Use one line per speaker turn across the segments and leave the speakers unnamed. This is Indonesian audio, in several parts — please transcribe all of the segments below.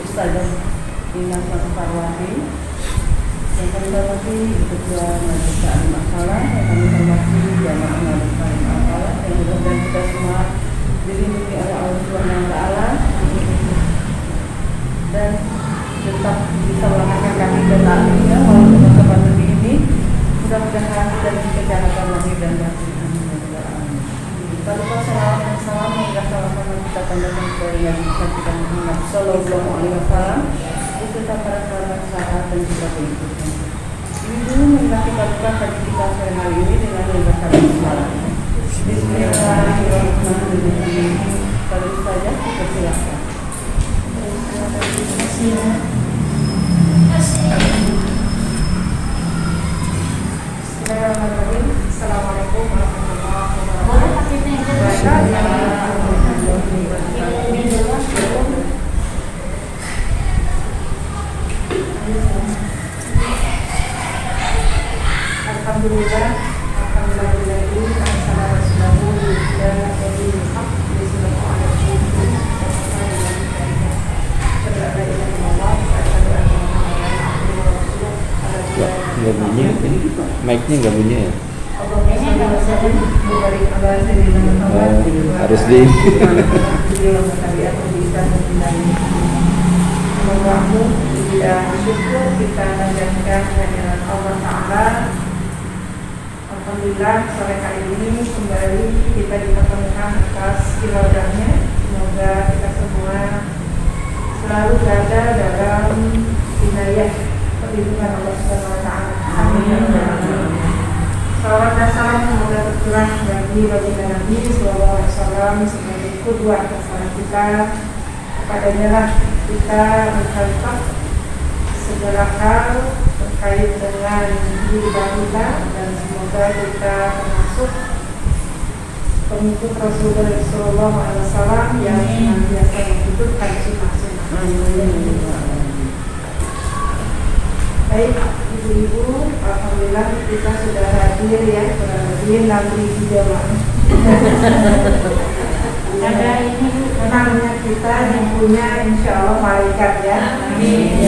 Ustazah Ina Farwati, yang kami hormati Ketua Majelis Ta'lim Al-Falah, yang kami hormati Jamaah Majelis Ta'lim Al-Falah, yang mudah-mudahan kita semua dilindungi oleh Allah Subhanahu wa Ta'ala dan tetap bisa melakukan kami dan ta'limnya walaupun masa pandemi ini. Mudah-mudahan dan kejahatan lahir dan batin. Tanpa salawat dan salam hingga salam kita panjatkan kepada Nabi kita Muhammad Sallallahu Alaihi Wasallam, beserta para sahabat sahabat dan juga pengikutnya. Ini dulu marilah kita buka kaji kita sore hari ini dengan membaca bismillah. Bismillahirrahmanirrahim. Kalau saja kita silakan. Bismillahirrahmanirrahim. Assalamualaikum warahmatullahi wabarakatuh. Alhamdulillah,
nggak bunyi, mic-nya nggak bunyi ya? Harus di
syukur kita menjalankan kehadiran Allah Ta'ala. Alhamdulillah sore hari ini kembali kita dipertemukan atas iradahnya. Semoga kita semua selalu berada dalam inayah perlindungan Allah Subhanahu wa Ta'ala. Amin. Salawat dan salam semoga tercurah bagi baginda Nabi Sallallahu Alaihi Wasallam sebagai qudwah hasanah kita. Kepadanya lah kita mencontoh segala hal terkait dengan kehidupan kita, dan semoga kita termasuk pengikut Rasulullah Sallallahu Alaihi Wasallam yang senantiasa menghidupkan sunnah-sunnah. Baik, ibu-ibu, alhamdulillah kita sudah hadir ya, kurang lebih 6.000 jamaah. Ada ini tenangnya kita yang punya insya Allah malaikat ya. Amin.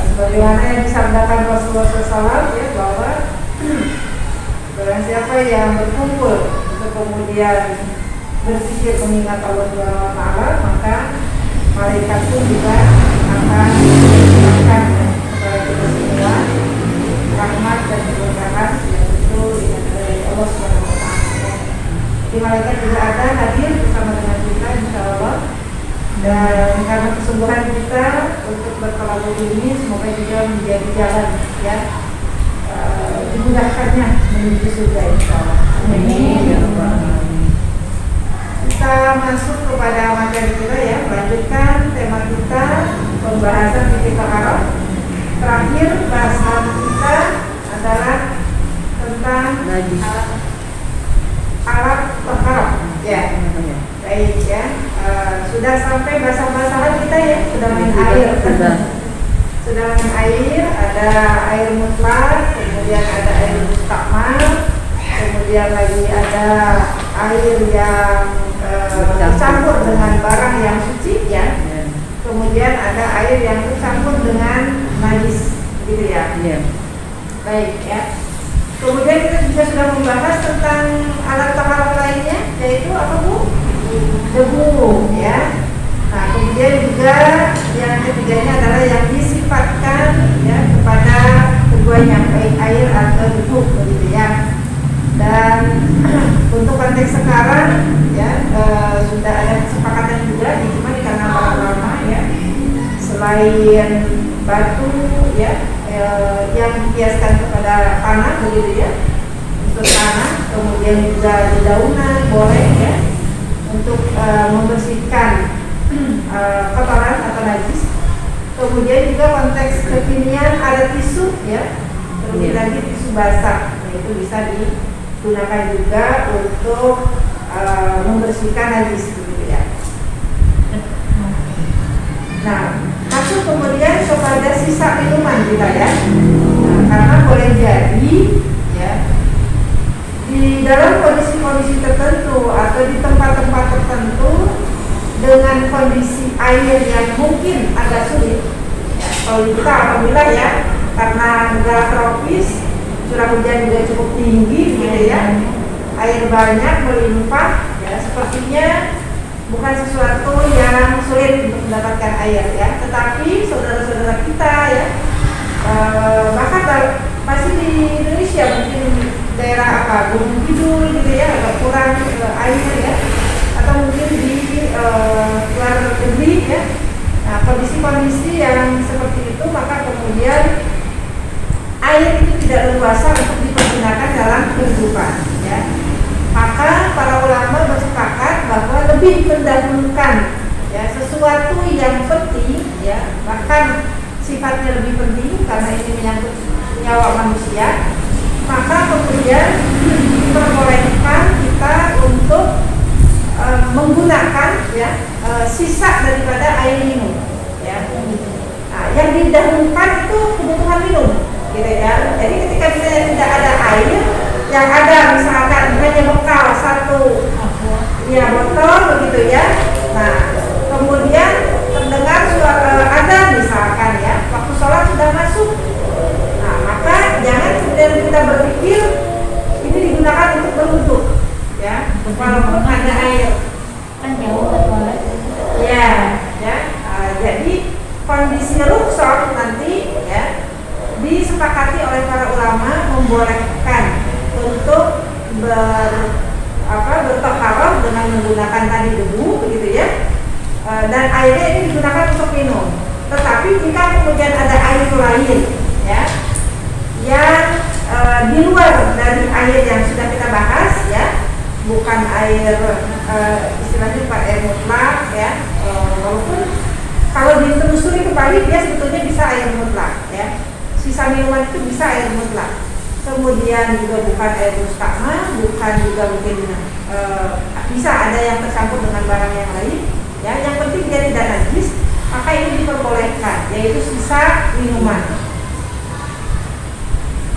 Sebagaimana yang disabdakan Rasulullah SAW ya, bahwa barang siapa yang berkumpul untuk kemudian berzikir mengingat Allah Subhanahu wa Ta'ala, maka malaikat pun juga akan mengucapkan kepada kita semua rahmat dan keberkahan yang tentu dari Allah Subhanahu wa Ta'ala. Di malaikat juga ada hadir bersama dengan kita insya Allah, dan karena kesungguhan kita untuk berkolaborasi ini semoga juga menjadi jalan ya dimudahkannya menuju surga insya Allah. Amin. Kita masuk kepada materi kita ya, melanjutkan tema kita pembahasan fikih taharah. Terakhir bahasan kita adalah tentang alat taharah ya. Baik ya, sudah sampai basah-basahan kita ya, sudah main air. Sudah main air, ada air mutlak, kemudian ada air mustakmal, kemudian lagi ada air yang tercampur dengan barang yang suci ya. Kemudian ada air yang tercampur dengan najis, gitu ya. Baik ya. Kemudian kita juga sudah membahas tentang alat taharah lainnya, yaitu apa Bu? Debu ya. Nah kemudian juga yang ketiganya adalah yang disifatkan ya kepada keduanya, baik air atau debu, begitu ya. Dan untuk konteks sekarang ya sudah ada kesepakatan juga cuma karena para ulama ya, selain batu ya yang dikiaskan kepada tanah, begitu ya, untuk tanah, kemudian juga dedaunan boleh ya untuk membersihkan kotoran atau najis. Kemudian juga konteks kekinian ada tisu ya, terlebih lagi tisu basah, itu bisa digunakan juga untuk membersihkan najis, gitu ya. Nah, masuk kemudian kepada sisa minuman kita ya. Nah, karena boleh jadi ya di dalam kondisi-kondisi tertentu atau di tempat-tempat tertentu dengan kondisi air yang mungkin agak sulit, ya, kalau di kita alhamdulillah ya, karena negara tropis, curah hujan juga cukup tinggi gitu ya, air banyak melimpah, ya sepertinya bukan sesuatu yang sulit untuk mendapatkan air ya, tetapi saudara-saudara kita ya, bahkan pasti di Indonesia mungkin daerah Gunung Kidul gitu ya, agak kurang air ya, atau mungkin di luar negeri ya. Nah, kondisi-kondisi yang seperti itu, maka kemudian air itu tidak leluasa untuk dipergunakan dalam kehidupan ya. Maka para ulama bersepakat bahwa lebih mendahulukan ya sesuatu yang penting ya, bahkan sifatnya lebih penting karena ini menyangkut nyawa manusia, maka kemudian diperbolehkan kita untuk menggunakan ya sisa daripada air minum ya. Nah, yang didahulukan itu kebutuhan minum gitu ya. Jadi ketika misalnya tidak ada air, yang ada misalkan hanya bekal satu ya botol begitu ya. Nah, kemudian terdengar suara adzan misalkan ya, waktu sholat sudah masuk. Nah, maka jangan kemudian kita berpikir ini digunakan untuk berwudu ya, walaupun ada air kan jauh ke toilet. Ya, ya. Jadi kondisi rukhsah nanti ya disepakati oleh para ulama membolehkan untuk bertaharah dengan menggunakan tadi debu begitu ya, dan airnya ini digunakan untuk minum. Tetapi jika kemudian ada air lain ya yang di luar dari air yang sudah kita bahas ya, bukan air istilahnya bukan air mutlak ya, walaupun kalau ditelusuri kembali dia sebetulnya bisa air mutlak ya, sisa minuman itu bisa air mutlak. Kemudian juga bukan air mustakmal, bukan juga mungkin bisa ada yang tercampur dengan barang yang lain ya, yang penting dia tidak najis, maka ini diperbolehkan, yaitu sisa minuman.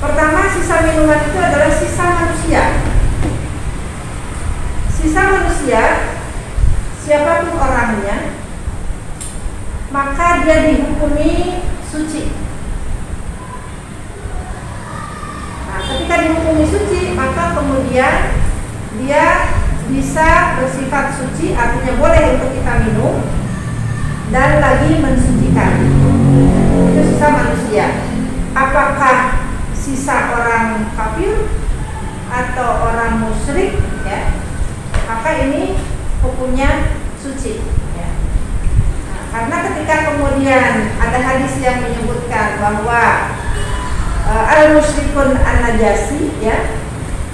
Pertama, sisa minuman itu adalah sisa manusia. Sisa manusia, siapapun orangnya, maka dia dihukumi suci. Nah, ketika dihukumi suci, maka kemudian dia bisa bersifat suci, artinya boleh untuk kita minum dan lagi mensucikan. Itu sisa manusia. Apakah sisa orang kafir atau orang musyrik ya, maka ini hukumnya suci ya. Nah, karena ketika kemudian ada hadis yang menyebutkan bahwa al-musyrikun an-najasi ya,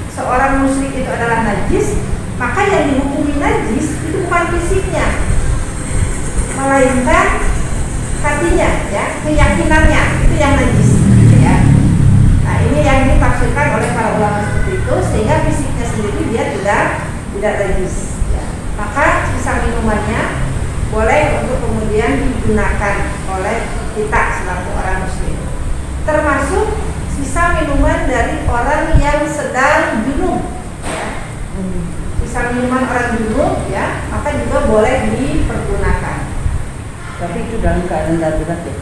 seorang musyrik itu adalah najis, maka yang dihukumi najis itu bukan fisiknya, melainkan hatinya ya, keyakinannya itu yang najis ya. Nah, ini yang ditafsirkan oleh para ulama seperti itu, sehingga fisiknya sendiri dia tidak najis ya. Maka sisa minumannya boleh untuk kemudian digunakan oleh kita selaku orang muslim, termasuk sisa minuman dari orang yang sedang junub ya. Sisa minuman orang junub ya, maka juga boleh dipergunakan.
Tapi itu dalam keadaan darurat ya?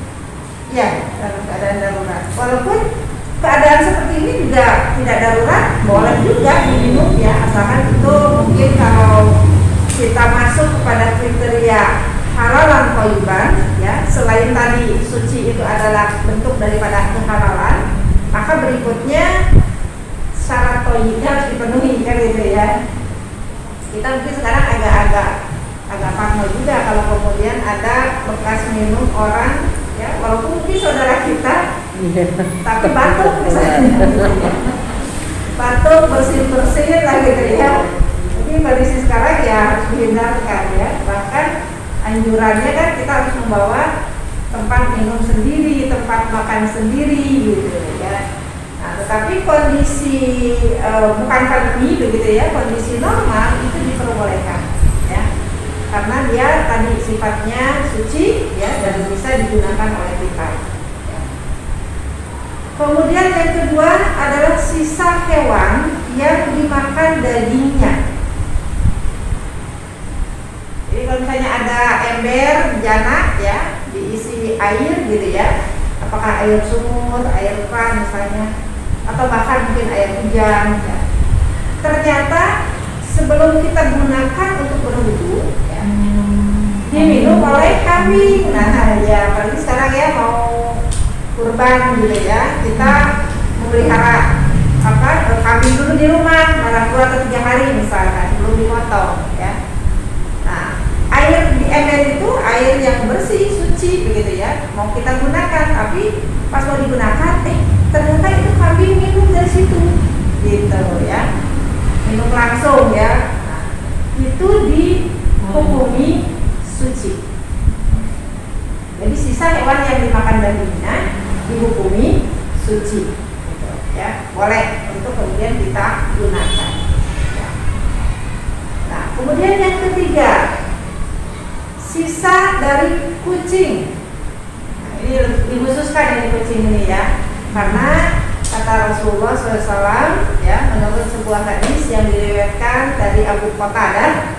Ya, dalam keadaan darurat. Walaupun keadaan seperti ini juga tidak darurat, boleh juga diminum ya, asalkan itu mungkin kalau kita masuk kepada kriteria halalan thayyiban ya, selain tadi suci itu adalah bentuk daripada kehalalan, maka berikutnya syarat thayyibnya harus dipenuhi kan gitu ya. Kita mungkin sekarang agak parno juga kalau kemudian ada bekas minum orang ya, walaupun mungkin saudara kita tapi batuk misalnya, batuk bersin lah gitu ya. Ini kondisi sekarang ya harus dihindarkan ya. Bahkan anjurannya kan kita harus membawa tempat minum sendiri, tempat makan sendiri gitu ya. Nah, tetapi kondisi bukan pandemi begitu ya, kondisi normal itu diperbolehkan ya, karena dia tadi sifatnya suci ya dan bisa digunakan oleh kita ya. Kemudian yang kedua adalah sisa hewan yang dimakan begitu ya. Apakah air sumur, air keran misalnya, atau bahkan mungkin air hujan ya. Ternyata sebelum kita gunakan untuk berwudu ya, diminum oleh kambing. Nah ya, apalagi sekarang ya mau kurban gitu ya, kita memelihara kambing dulu di rumah, barang 2 atau 3 hari misalkan sebelum dimotong ya. Nah, air di ember itu air yang bersih, suci begitu ya, mau kita gunakan, tapi pas mau digunakan ternyata itu kambing minum dari situ gitu ya, minum langsung ya. Nah, itu dihukumi suci. Jadi sisa hewan yang dimakan dagingnya dihukumi suci gitu, ya, boleh untuk kemudian kita gunakan ya. Nah, kemudian yang ketiga, sisa dari kucing. Nah, ini dikhususkan ini kucing ini ya, karena kata Rasulullah SAW ya, menurut sebuah hadis yang diriwayatkan dari Abu Qatadah,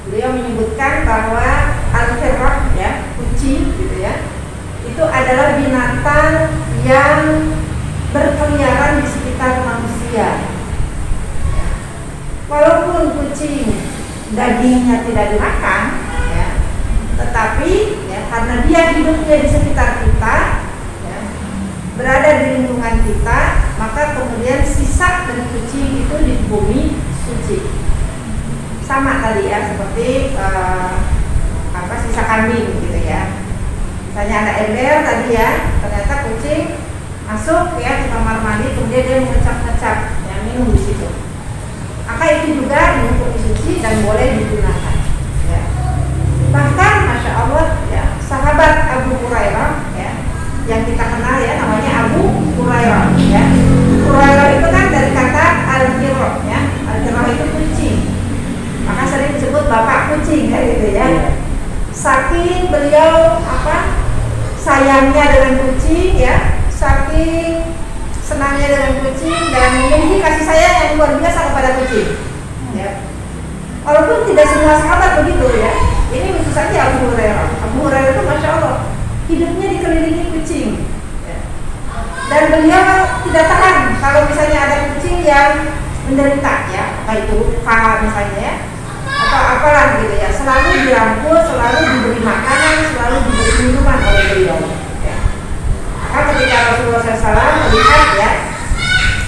beliau menyebutkan bahwa al-khirrah ya, kucing gitu ya, itu adalah binatang yang berkeliaran di sekitar manusia. Walaupun kucing dagingnya tidak dimakan ya, tetapi ya, karena dia hidupnya di sekitar kita ya, berada di lingkungan kita, maka kemudian sisa dari kucing itu dihukumi suci. Sama tadi ya, seperti sisa kambing gitu ya. Misalnya ada ember tadi ya, ternyata kucing masuk ya ke kamar mandi, kemudian dia mengecap-ngecap yang minum di situ. Maka itu juga dihukumi suci dan boleh digunakan ya. Bahkan Masya Allah ya, sahabat Abu Hurairah ya, yang kita kenal ya, namanya Abu Hurairah ya. Hurairah itu kan dari kata al-hirrah ya, al-hirrah itu kucing, maka sering disebut bapak kucing ya gitu ya. Saking beliau sayangnya dengan kucing ya, saking senangnya dengan kucing dan memiliki kasih sayang yang luar biasa kepada kucing ya. Walaupun tidak semua sahabat begitu ya, ini khusus saja Abu Hurairah. Abu Hurairah itu Masya Allah hidupnya dikelilingi kucing ya. Dan beliau tidak tahan kalau misalnya ada kucing yang menderita ya, apa itu luka misalnya ya, atau apalah gitu ya, selalu dirangkul, selalu diberi makanan, selalu diberi minuman oleh beliau ya. Maka ketika Rasulullah SAW melihat ya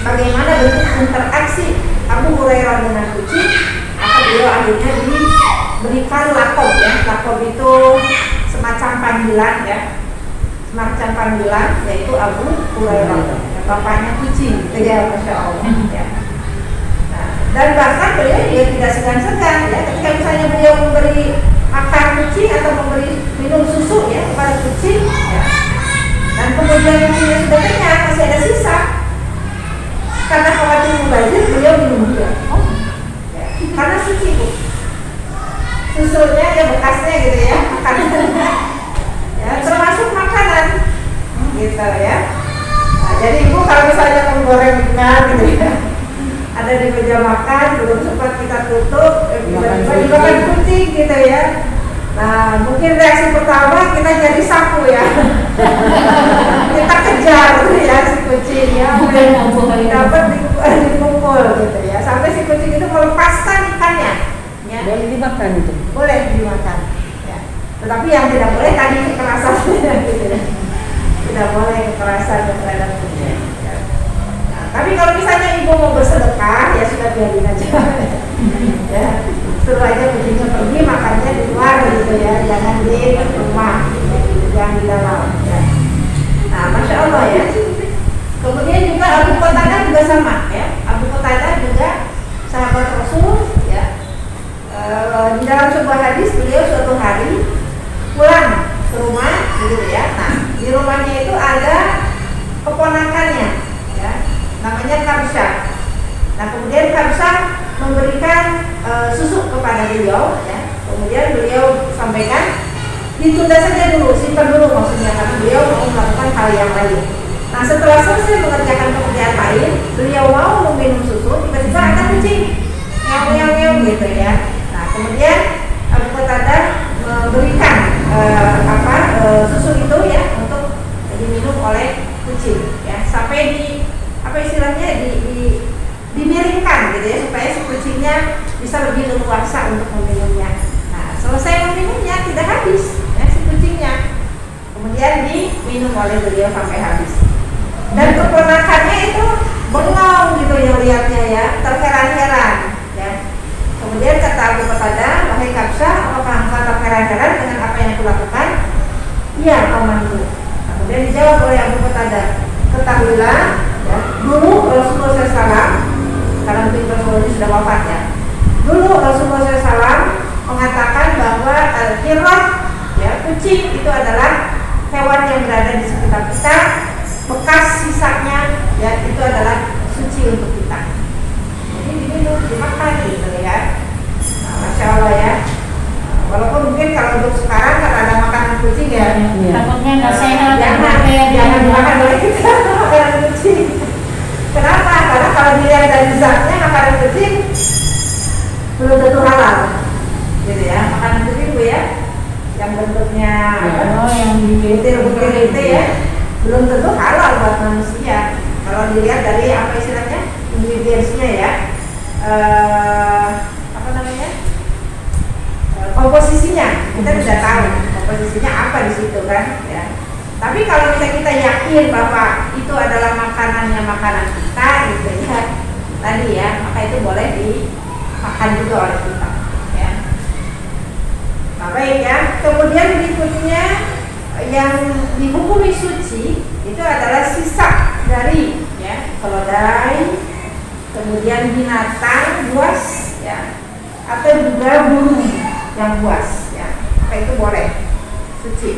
bagaimana bentuk interaksi Abu Hurairah dengan kucing, maka beliau akhirnya diberikan lakob ya. Lakob itu semacam panggilan ya, semacam panggilan, yaitu Abu Hurairah ya, bapaknya kucing gitu ya, Masya Allah ya. Dan bahkan beliau juga tidak segan-segan ya, ketika misalnya beliau memberi makan kucing atau memberi minum susu ya kepada kucing ya, dan kemudian kucingnya sudah kenyang masih ada sisa, karena khawatir mubazir beliau minum juga ya, karena suci bu, susunya ya bekasnya gitu ya, makanannya ya, termasuk makanan gitu ya. Nah, jadi ibu kalau misalnya menggoreng ikan gitu ya, ada di meja makan, belum sempat kita tutup, tiba-tiba dimakan kucing gitu ya. Nah, mungkin reaksi pertama kita jadi sapu ya. Kita kejar ya si kucing ya, dapat dipukul gitu ya, sampai si kucing itu melepaskan ikannya ya.
Boleh dimakan itu?
Boleh dimakan ya. Tetapi yang tidak boleh tadi kekerasan gitu ya. Tidak boleh kekerasan terhadap kucing. Tapi kalau misalnya ibu mau bersedekah, ya sudah biarin aja ya, suruh aja kucingnya pergi, makannya di luar gitu ya, jangan di rumah, jangan di dalam ya. Nah, Masya Allah ya. Kemudian juga Abu Qatadah juga sama ya. Abu Qatadah juga sahabat Rasul ya. Di dalam sebuah hadis beliau suatu hari pulang ke rumah gitu ya. Nah, di rumahnya itu ada keponakannya ya, namanya Kabsyah. Nah, kemudian Kabsyah memberikan susu kepada beliau ya. Kemudian beliau sampaikan ditunda saja dulu, simpan dulu maksudnya, karena beliau mau melakukan hal yang lain. Nah, setelah selesai mengerjakan pekerjaan lain, beliau mau meminum susu, tiba-tiba ada kucing ngeong-ngeong gitu ya. Nah, kemudian Abu Qatadah memberikan susu itu ya untuk bisa lebih leluasa untuk meminumnya. Nah, selesai meminumnya tidak habis ya, si kucingnya, kemudian diminum oleh beliau sampai habis. Dan keponakannya itu bengong gitu yang lihatnya ya, terheran-heran ya. Kemudian kata Abu Qatadah, wahai Kabsyah, apakah engkau terheran-heran dengan apa yang kulakukan? Iya, pamanku. Kemudian dijawab oleh Abu Qatadah, ketahuilah ya, dulu Rasulullah SAW, karena mungkin Rasulullah sudah wafat ya, dulu Rasulullah SAW mengatakan bahwa al-hirrah ya, kucing itu adalah hewan yang berada di sekitar kita, bekas sisanya ya itu adalah suci untuk kita. Jadi diminum, dimakan gitu ya. Nah, Masya Allah ya. Walaupun mungkin kalau untuk sekarang karena ada makanan kucing ya,
takutnya nggak sehat,
jangan dimakan oleh kita makanan kucing. Kenapa? Karena kalau dilihat dari zatnya makanan kucing belum tentu halal, gitu ya. Makanan kucing bu ya, yang bentuknya
yang
butir-butir itu ya, belum tentu halal buat manusia. Kalau dilihat dari apa istilahnya, ingredientsnya ya, apa namanya, komposisinya kita tidak tahu komposisinya apa di situ kan ya. Tapi kalau kita yakin bahwa itu adalah makanan kita gitu ya tadi ya, maka itu boleh dimakan juga oleh kita ya. Nah, baik ya. Kemudian berikutnya yang dihukumi suci itu adalah sisa dari ya keledai, kemudian binatang buas ya, atau juga burung yang buas ya, maka itu boleh suci.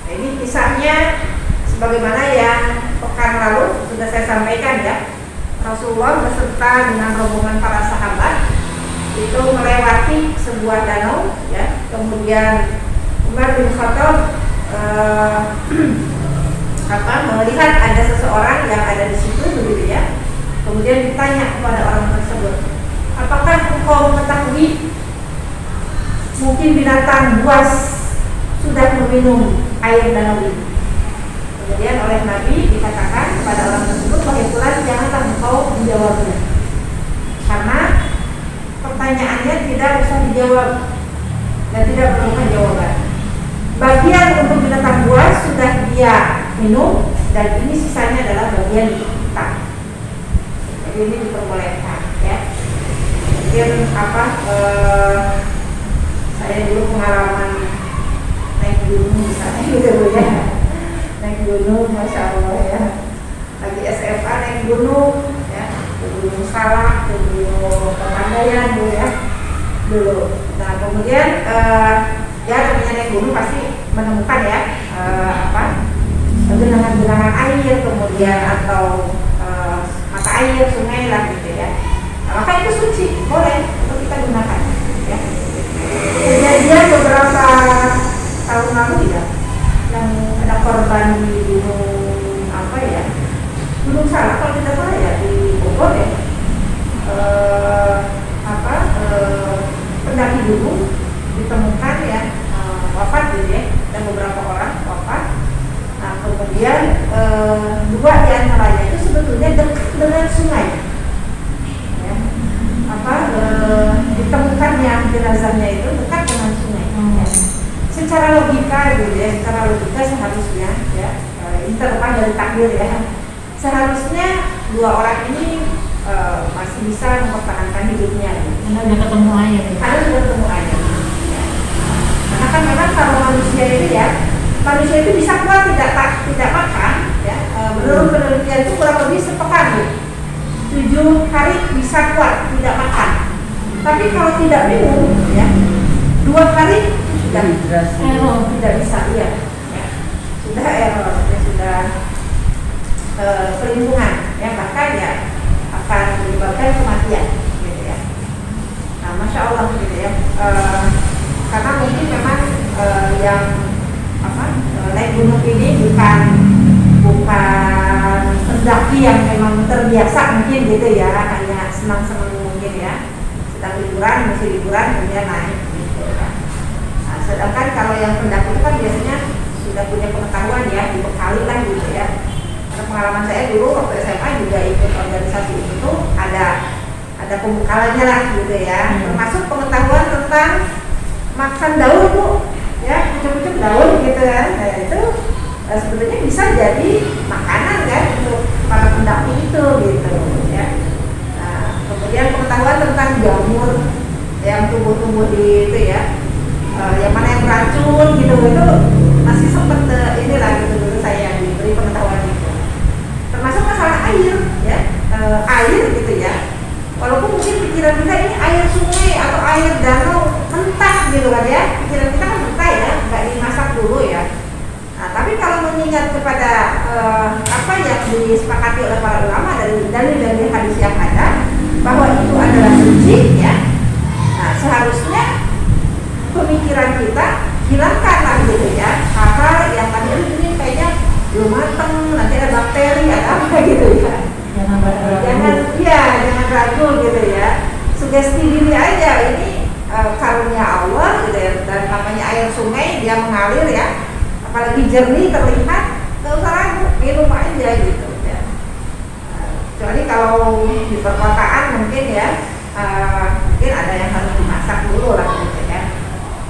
Nah, ini kisahnya sebagaimana yang pekan lalu sudah saya sampaikan ya, Rasulullah beserta dengan rombongan para sahabat itu melewati sebuah danau ya, kemudian Umar bin Khattab melihat ada seseorang yang ada di situ begitu ya, kemudian ditanya kepada orang tersebut, apakah engkau mengetahui mungkin binatang buas sudah meminum air danau ini? Kemudian oleh Nabi dikatakan kepada orang tersebut, wahai fulan, janganlah engkau menjawabnya, karena pertanyaannya tidak usah dijawab dan tidak perlukan jawaban. Bagian untuk binatang buas sudah dia minum dan ini sisanya adalah bagian untuk kita. Jadi ini diperbolehkan ya. Mungkin saya dulu pengalaman naik gunung misalnya gitu ya, naik gunung, Masya Allah ya, lagi SMA naik gunung ya, ke Gunung Salak, ke Gunung Pemandayan dulu ya dulu. Nah kemudian ya namanya naik gunung pasti menemukan ya genangan-genangan air, kemudian atau mata air, sungai lah gitu ya. Nah, maka itu suci, boleh untuk kita gunakan ya. Kejadian beberapa tahun lalu ya, yang ada korban di gunung Gunung Salak kalau tidak salah ya, di Bogor ya, pendaki gunung ditemukan ya wafat gitu ya, dan beberapa orang wafat. Nah kemudian dua di antaranya itu sebetulnya dekat dengan sungai ya, ditemukannya jenazahnya itu dekat dengan sungai ya. Secara logika gitu ya, secara logika seharusnya ya, ini terlepas dari takdir ya, seharusnya dua orang ini masih bisa mempertahankan hidupnya
karena udah ketemu air ya.
Karena sudah ketemu air ya. Karena kan memang kalau manusia itu bisa kuat tidak makan ya. Menurut penelitian itu kurang lebih sepekan ya, 7 hari bisa kuat tidak makan. Tapi kalau tidak minum ya, 2 hari sudah tidak bisa ya. Sudah error ya, sudah perlindungan ya, bahkan ya akan menyebabkan kematian gitu ya. Nah Masya Allah gitu ya, karena mungkin memang yang naik gunung ini bukan pendaki yang memang terbiasa mungkin gitu ya, hanya senang-senang mungkin ya, sedang liburan kemudian naik gitu kan. Nah, sedangkan kalau yang pendaki itu kan biasanya sudah punya pengetahuan ya, dibekali lah gitu ya. Karena pengalaman saya dulu waktu SMA juga ikut organisasi itu tuh ada ada pembekalannya lah gitu ya. Termasuk pengetahuan tentang makan daun Bu, ya pucuk-pucuk daun gitu kan. Nah itu sebetulnya bisa jadi makanan kan untuk para pendamping itu gitu ya. Nah, kemudian pengetahuan tentang jamur yang tumbuh-tumbuh di itu ya, yang mana yang beracun gitu itu masih sempet inilah gitu dulu saya diberi pengetahuan itu. Termasuk masalah air ya, air gitu ya. Walaupun mungkin pikiran kita ini air sungai atau air danau mentah gitu kan ya, pikiran kita kan mentah ya, nggak dimasak dulu ya. Nah, tapi kalau mengingat kepada apa yang disepakati oleh para ulama dari dalil-dalil hadis yang ada bahwa itu adalah suci ya, nah seharusnya pemikiran kita hilangkan lah gitu ya, hal-hal yang tadi ini kayaknya belum mateng, nanti ada bakteri ada apa gitu ya. Jangan ragu gitu ya. Sugesti diri aja ini karunia Allah gitu ya. Dan namanya air sungai dia mengalir ya. Apalagi jernih terlihat, nggak usah ragu, minum aja gitu ya. Kecuali kalau di perkotaan mungkin ya, mungkin ada yang harus dimasak dulu lah gitu ya.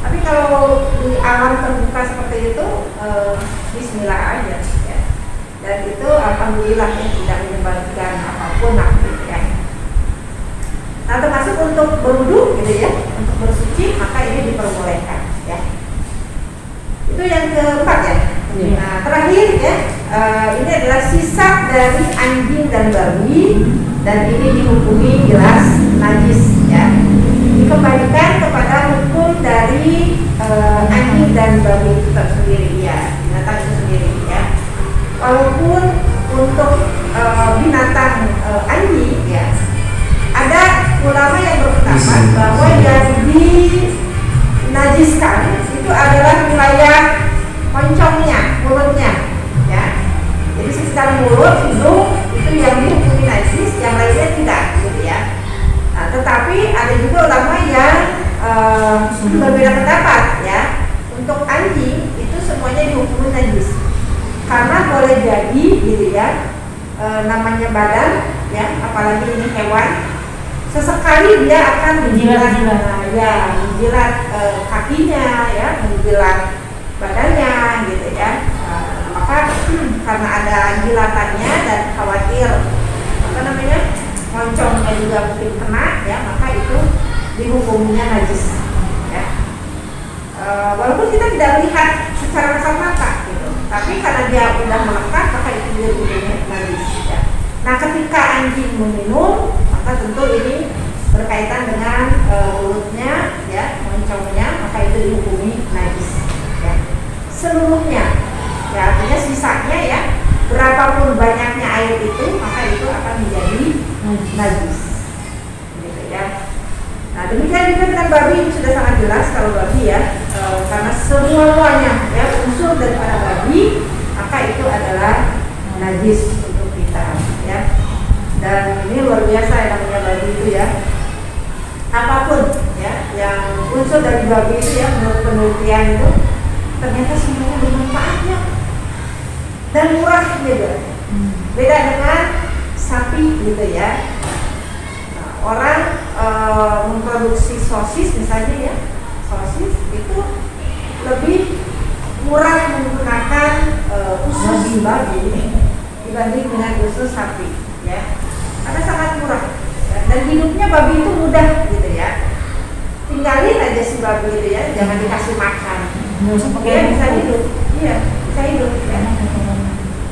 Tapi kalau di alam terbuka seperti itu, Bismillah aja ya. Dan itu alhamdulillah ya, tidak menyebabkan apapun lah gitu ya. Nah termasuk untuk berwudu gitu ya, untuk bersuci maka ini diperbolehkan ya. Itu yang keempat ya. Nah terakhir ya, ini adalah sisa dari anjing dan babi dan ini dihukumi jelas najis ya. Dikembalikan kepada hukum dari anjing dan babi itu tersendiri ya, binatang itu sendiri ya. Walaupun untuk binatang anjing ya, ada ulama yang berpendapat bahwa yang dinajiskan itu adalah wilayah moncongnya, mulutnya ya. Jadi sekitar mulut, hidung itu yang dihukumi najis, yang lainnya tidak gitu ya. Nah, tetapi ada juga ulama yang berbeda pendapat ya. Untuk anjing itu semuanya dihukumi najis. Karena boleh jadi gitu ya, namanya badan ya, apalagi ini hewan, sesekali dia akan menjilat ya, menjilat kakinya ya, menjilat badannya gitu ya. Maka karena ada jilatannya dan khawatir apa namanya moncongnya juga mungkin kena ya, maka itu dihukumnya najis ya. Walaupun kita tidak melihat secara kasat mata gitu, tapi karena dia udah melekat maka itu dia hukumnya najis ya. Nah ketika anjing meminum maka tentu ini berkaitan dengan mulutnya ya, moncongnya, maka itu dihukumi najis ya. Seluruhnya ya, artinya sisanya ya, berapapun banyaknya air itu maka itu akan menjadi najis gitu ya. Nah demikian juga dengan babi, ini sudah sangat jelas kalau babi ya, karena semuanya ya unsur daripada babi maka itu adalah najis untuk kita ya. Dan ini luar biasa yang namanya babi itu ya, apapun ya yang unsur dari babi itu ya, menurut penelitian itu ternyata semuanya bermanfaatnya dan murah juga. Beda dengan sapi gitu ya. Nah, orang memproduksi sosis misalnya ya, sosis itu lebih murah menggunakan usus babi dibanding dengan usus sapi ya, karena sangat murah ya. Dan hidupnya babi itu mudah gitu ya, tinggalin aja si babi itu ya, jangan dikasih makan dia bisa hidup, iya bisa hidup ya,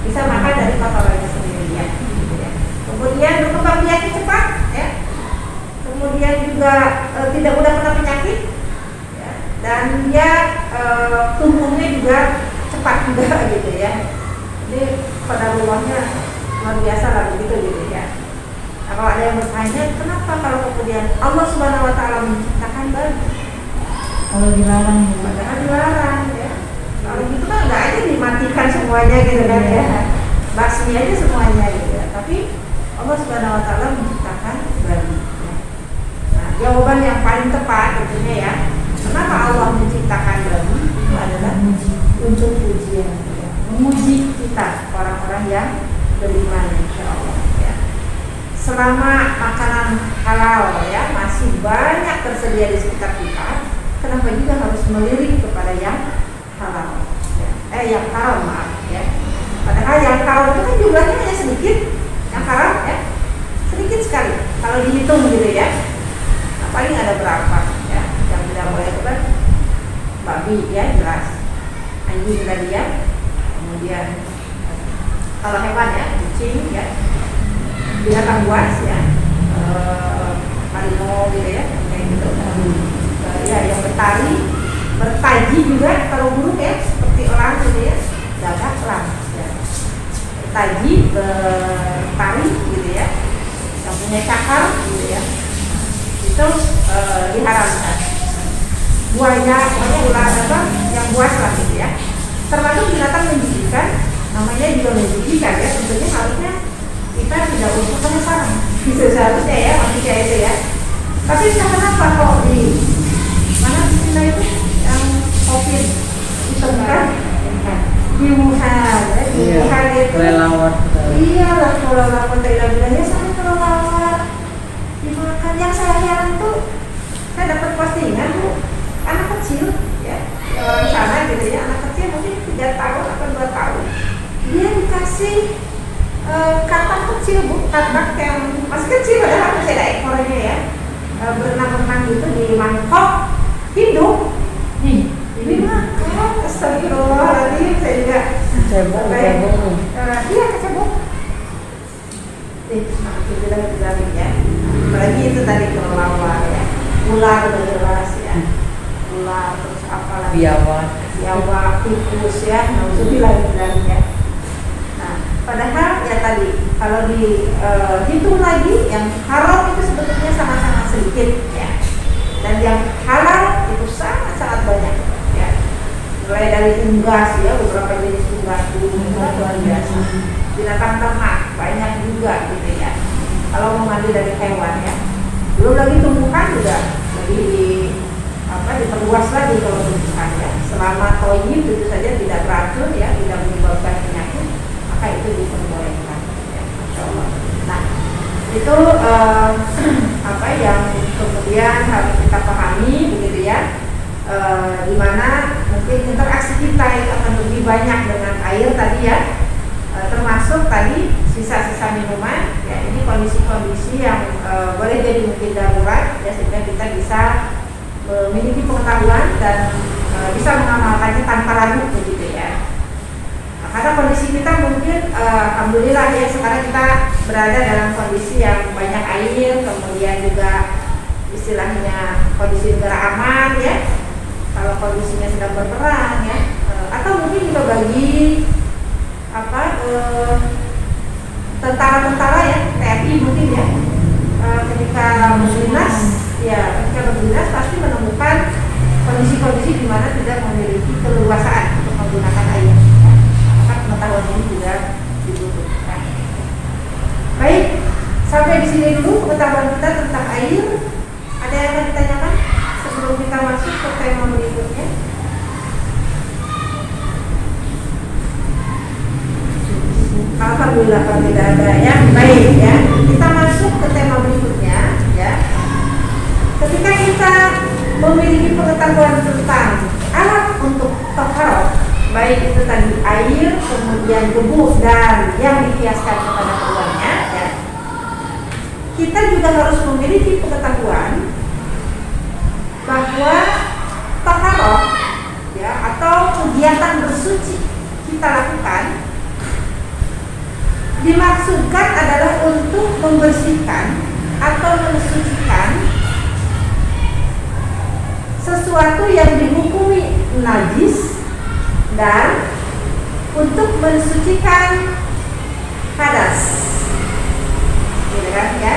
bisa makan dari kotorannya sendiri ya, gitu ya. Kemudian berkembang biaknya cepat ya, kemudian juga tidak mudah kena penyakit ya. Dan dia tumbuhnya juga cepat juga gitu ya. Ini pada rumahnya luar biasa lah begitu gitu ya. Nah, kalau ada yang bertanya kenapa kalau kemudian Allah Subhanahu Wa Taala menciptakan babi,
Kalau dilarang juga.
padahal dilarang ya. Kalau gitu kan nggak aja dimatikan semuanya gitu kan ya, basmi aja semuanya gitu ya. Tapi Allah Subhanahu Wa Taala menciptakan babi ya. Nah jawaban yang paling tepat tentunya ya, kenapa Allah menciptakan babi itu adalah untuk ujian ya, menguji kita orang-orang yang beriman insya Allah ya. selama makanan halal ya masih banyak tersedia di sekitar kita, kenapa juga harus melirik kepada yang halal? Ya. Yang haram maaf ya. Padahal yang haram itu kan jumlahnya hanya sedikit, yang haram ya sedikit sekali. Kalau dihitung gitu ya, nah, paling ada berapa ya yang tidak boleh itu kan babi ya jelas, anjing tadi ya, kemudian kalau hewan ya kucing ya, binatang buas ya, harimau gitu ya, kayak gitu. Ya yang bertaji juga kalau burung ya, seperti orang gitu ya, gagak lah ya. Bertaji, bertari gitu ya, yang punya cakar gitu ya, itu diharamkan. Buaya, ular apa, yang buas lah gitu ya. Termasuk binatang menjijikan, namanya juga menjijikan ya. Tentunya harusnya kita tidak usah penasaran. Bisa seharusnya ya manusia itu ya. Tapi kenapa kok di mana Cina itu yang COVID ditemukan di Wuhan ya, di Wuhan itu
Kelelawar.
iya lah kelelawar bilangnya sama kelelawar dimakan. Yang saya heran tuh, saya dapat postingan tuh anak kecil ya, orang sana gitu ya, anak kecil mungkin 3 tahun atau 2 tahun, dia dikasih katak kecil bu, katak yang masih kecil padahal masih ada ekornya ya, berenang-renang gitu di mangkok hidup. Ini makan, astagfirullahaladzim, saya juga
Cebong.
iya kecebong. Aku bilang ya, apalagi itu tadi kelelawar ya, ular udah jelas ya, ular terus apa lagi? Biawak, tikus ya, nauzubillah ya. Nah, padahal ya tadi kalau dihitung lagi yang haram itu sebetulnya sangat-sangat sedikit ya, dan yang halal itu sangat-sangat banyak ya. Mulai dari unggas ya, beberapa jenis unggas luar biasa, binatang ternak banyak juga gitu ya. Kalau mengambil dari hewan ya, belum lagi tumbuhan juga lebih diperluas lagi kalau tumbuhan ya. Selama toyib tentu saja tidak beracun ya, tidak menyebabkan penyakit, maka itu diperbolehkan ya, Masya Allah. Nah itu apa yang kemudian harus kita pahami begitu ya, dimana mungkin interaksi kita itu akan lebih banyak dengan air tadi ya, termasuk tadi sisa-sisa minuman ya. Ini kondisi-kondisi yang boleh jadi mungkin darurat ya, sehingga kita bisa memiliki pengetahuan dan bisa mengamalkannya tanpa ragu begitu ya. Nah, karena kondisi kita mungkin alhamdulillah ya, sekarang kita berada dalam kondisi yang banyak air, kemudian juga istilahnya kondisi negara aman ya. Kalau kondisinya sedang berperang ya, atau mungkin juga bagi tentara-tentara ya, TNI mungkin ya, ketika berdinas ya, ketika berdinas pasti menemukan kondisi-kondisi di mana tidak memiliki keleluasaan untuk menggunakan air ya. Maka pengetahuan ini juga dibutuhkan. Baik, sampai di sini dulu pengetahuan kita tentang air. Ada yang akan ditanyakan sebelum kita masuk ke tema berikutnya? Alhamdulillah kalau tidak ada ya. Baik ya, kita masuk ke tema berikutnya ya. Ketika kita memiliki pengetahuan tentang alat untuk taharah, baik itu tadi air, kemudian debu dan yang dihiaskan kepada keduanya ya, kita juga harus memiliki pengetahuan bahwa taharah ya, atau kegiatan bersuci kita lakukan dimaksudkan adalah untuk membersihkan atau mensucikan sesuatu yang dihukumi najis dan untuk mensucikan hadas, gitu kan ya.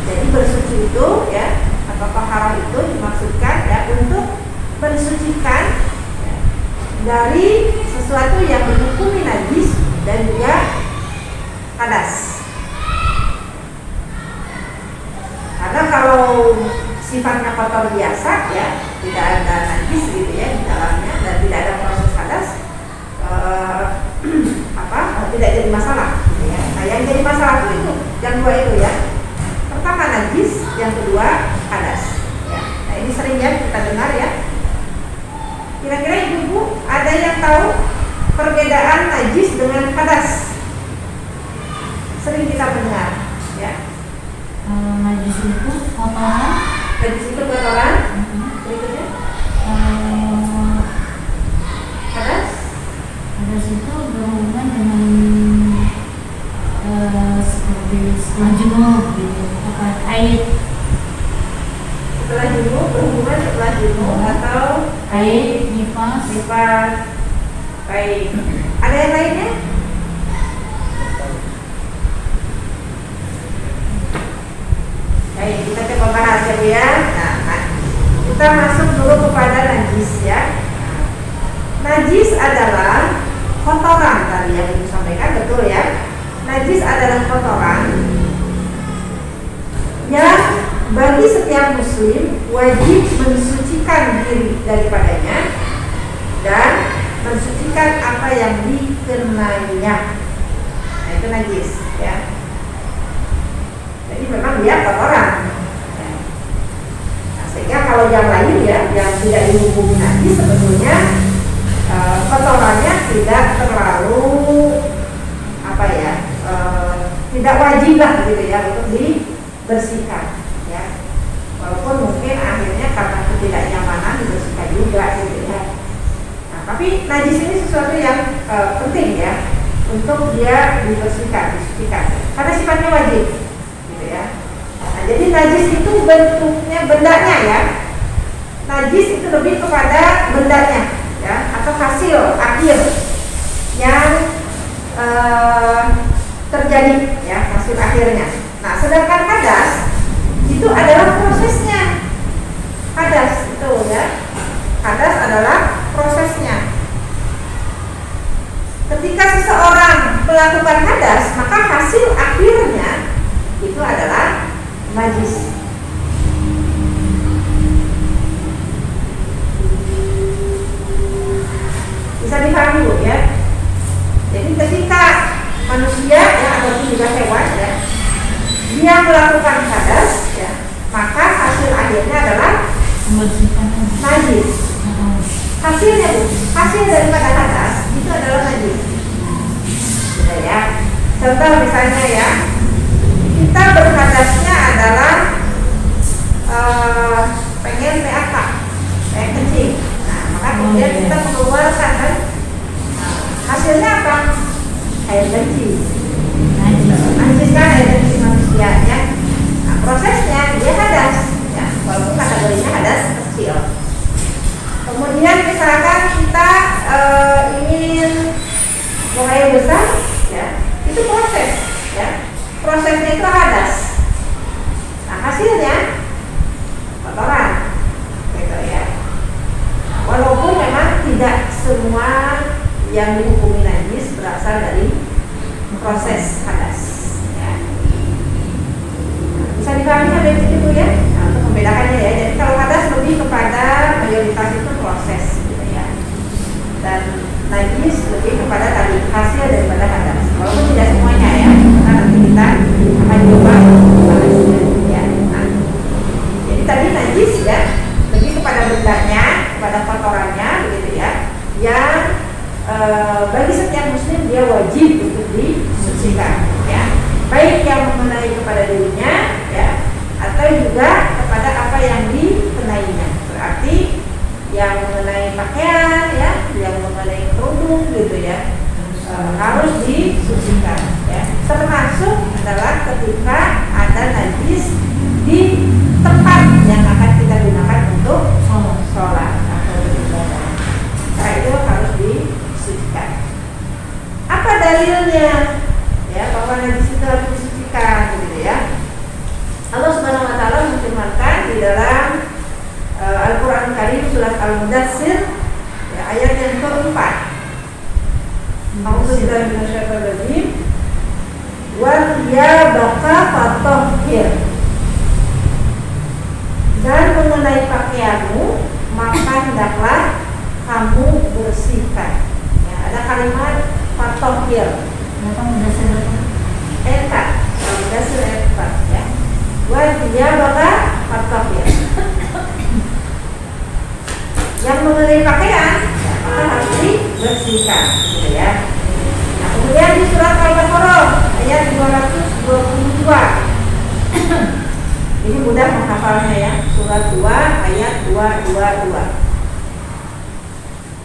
Jadi bersuci itu ya, atau taharah itu dimaksudkan ya untuk mensucikan ya, dari sesuatu yang dihukumi najis dan juga hadas. Karena kalau sifatnya kotor biasa ya, tidak ada najis gitu ya di dalamnya dan tidak ada proses hadas, tidak jadi masalah gitu ya. Nah yang jadi masalah itu yang dua itu ya, pertama najis, yang kedua hadas. Ya. Nah ini sering ya kita dengar ya. Kira-kira ibu-ibu ada yang tahu perbedaan najis dengan hadas? Sering kita mendengar ya.
Najis itu kotoran.
Najis itu kotoran. Berikutnya hadas.
Hadas itu berhubungan dengan seperti setelah junub gitu, apa air.
Setelah junub, berhubungan setelah junub atau
Air, nifas.
Baik. Ada yang lainnya? Baik, kita coba bahas ya Bu ya. Nah, kita masuk dulu kepada najis ya. Najis adalah kotoran tadi yang Ibu sampaikan, betul ya. Najis adalah kotoran yang bagi setiap muslim wajib mensucikan diri daripadanya dan mensucikan apa yang dikenainya. Nah itu najis ya. Jadi memang dia kotoran. Nah, sehingga kalau yang lain ya, yang tidak dihukumi najis sebetulnya kotorannya tidak terlalu apa ya, tidak wajib lah gitu ya untuk dibersihkan ya. Walaupun mungkin akhirnya karena ketidaknyamanan dibersihkan juga gitu ya. Nah, tapi najis ini sesuatu yang penting ya untuk dia dibersihkan, disucikan karena sifatnya wajib gitu ya. Nah, jadi najis itu bentuknya bendanya ya. Najis itu lebih kepada bendanya ya, atau hasil akhir yang terjadi ya, hasil akhirnya. Nah, sedangkan hadas itu adalah prosesnya. Hadas itu ya, hadas adalah prosesnya. Ketika seseorang melakukan hadas, maka hasil akhirnya itu adalah najis. Bisa dipahami Bu ya. Jadi ketika manusia ya ataupun juga hewan ya, dia melakukan hadas ya, maka hasil akhirnya adalah
Membersihkan.
najis. Hasilnya Bu, hasil daripada hadas itu adalah najis. Gitu ya. Contoh misalnya ya, kita berhadasnya adalah pengen PAK, pengen kencing. Nah, maka kemudian kita mengeluarkan kan, hasilnya apa? Air kencing. Najis kan air kencing manusia ya. Nah, prosesnya dia hadas ya, walaupun kategorinya hadas kecil. Kemudian misalkan kita ingin buang air besar ya, itu proses ya. Prosesnya itu hadas. Nah, hasilnya kotoran gitu ya. Walaupun memang tidak semua yang dihukumi najis berasal dari proses hadas ya. Bisa dipahami sampai situ Bu ya. Nah, untuk membedakannya ya. Jadi kalau hadas lebih kepada mayoritas itu proses gitu ya. Dan najis lebih kepada tadi hasil daripada hadas. Walaupun tidak semuanya ya. Karena nanti kita akan coba bahasnya ya. Nah, jadi tadi najis ya lebih kepada bendanya, kepada kotorannya begitu ya. Yang bagi setiap muslim dia wajib untuk disucikan ya, baik yang mengenai kepada dirinya ya, atau juga kepada apa yang dikenainya. Berarti yang mengenai pakaian ya, yang mengenai kerudung gitu ya, harus disucikan ya. Termasuk adalah ketika ada najis di tempat yang akan kita gunakan untuk sholat atau beribadah, nah itu harus disucikan. Apa dalilnya ya bahwa najis itu harus disucikan gitu ya? Allah Subhanahu wa taala menfirmankan di dalam Al-Qur'an Karim surat Al-Mudatsir ya, ayat yang keempat. A'udzubillahi minasyaitonir rajim. Wal thiyabaka fatahhir. Dan mengenai pakaianmu maka hendaklah kamu bersihkan. Ya, ada kalimat fatahhir.
Kenapa mudah sedang?
Ayat 4 ya. Wajibnya bakal fatafir. Yang mengenai pakaian, maka harus dibersihkan, gitu ya. Nah, kemudian di surat Al-Baqarah ayat 222. Ini mudah menghafalnya ya. Surat 2 ayat 222.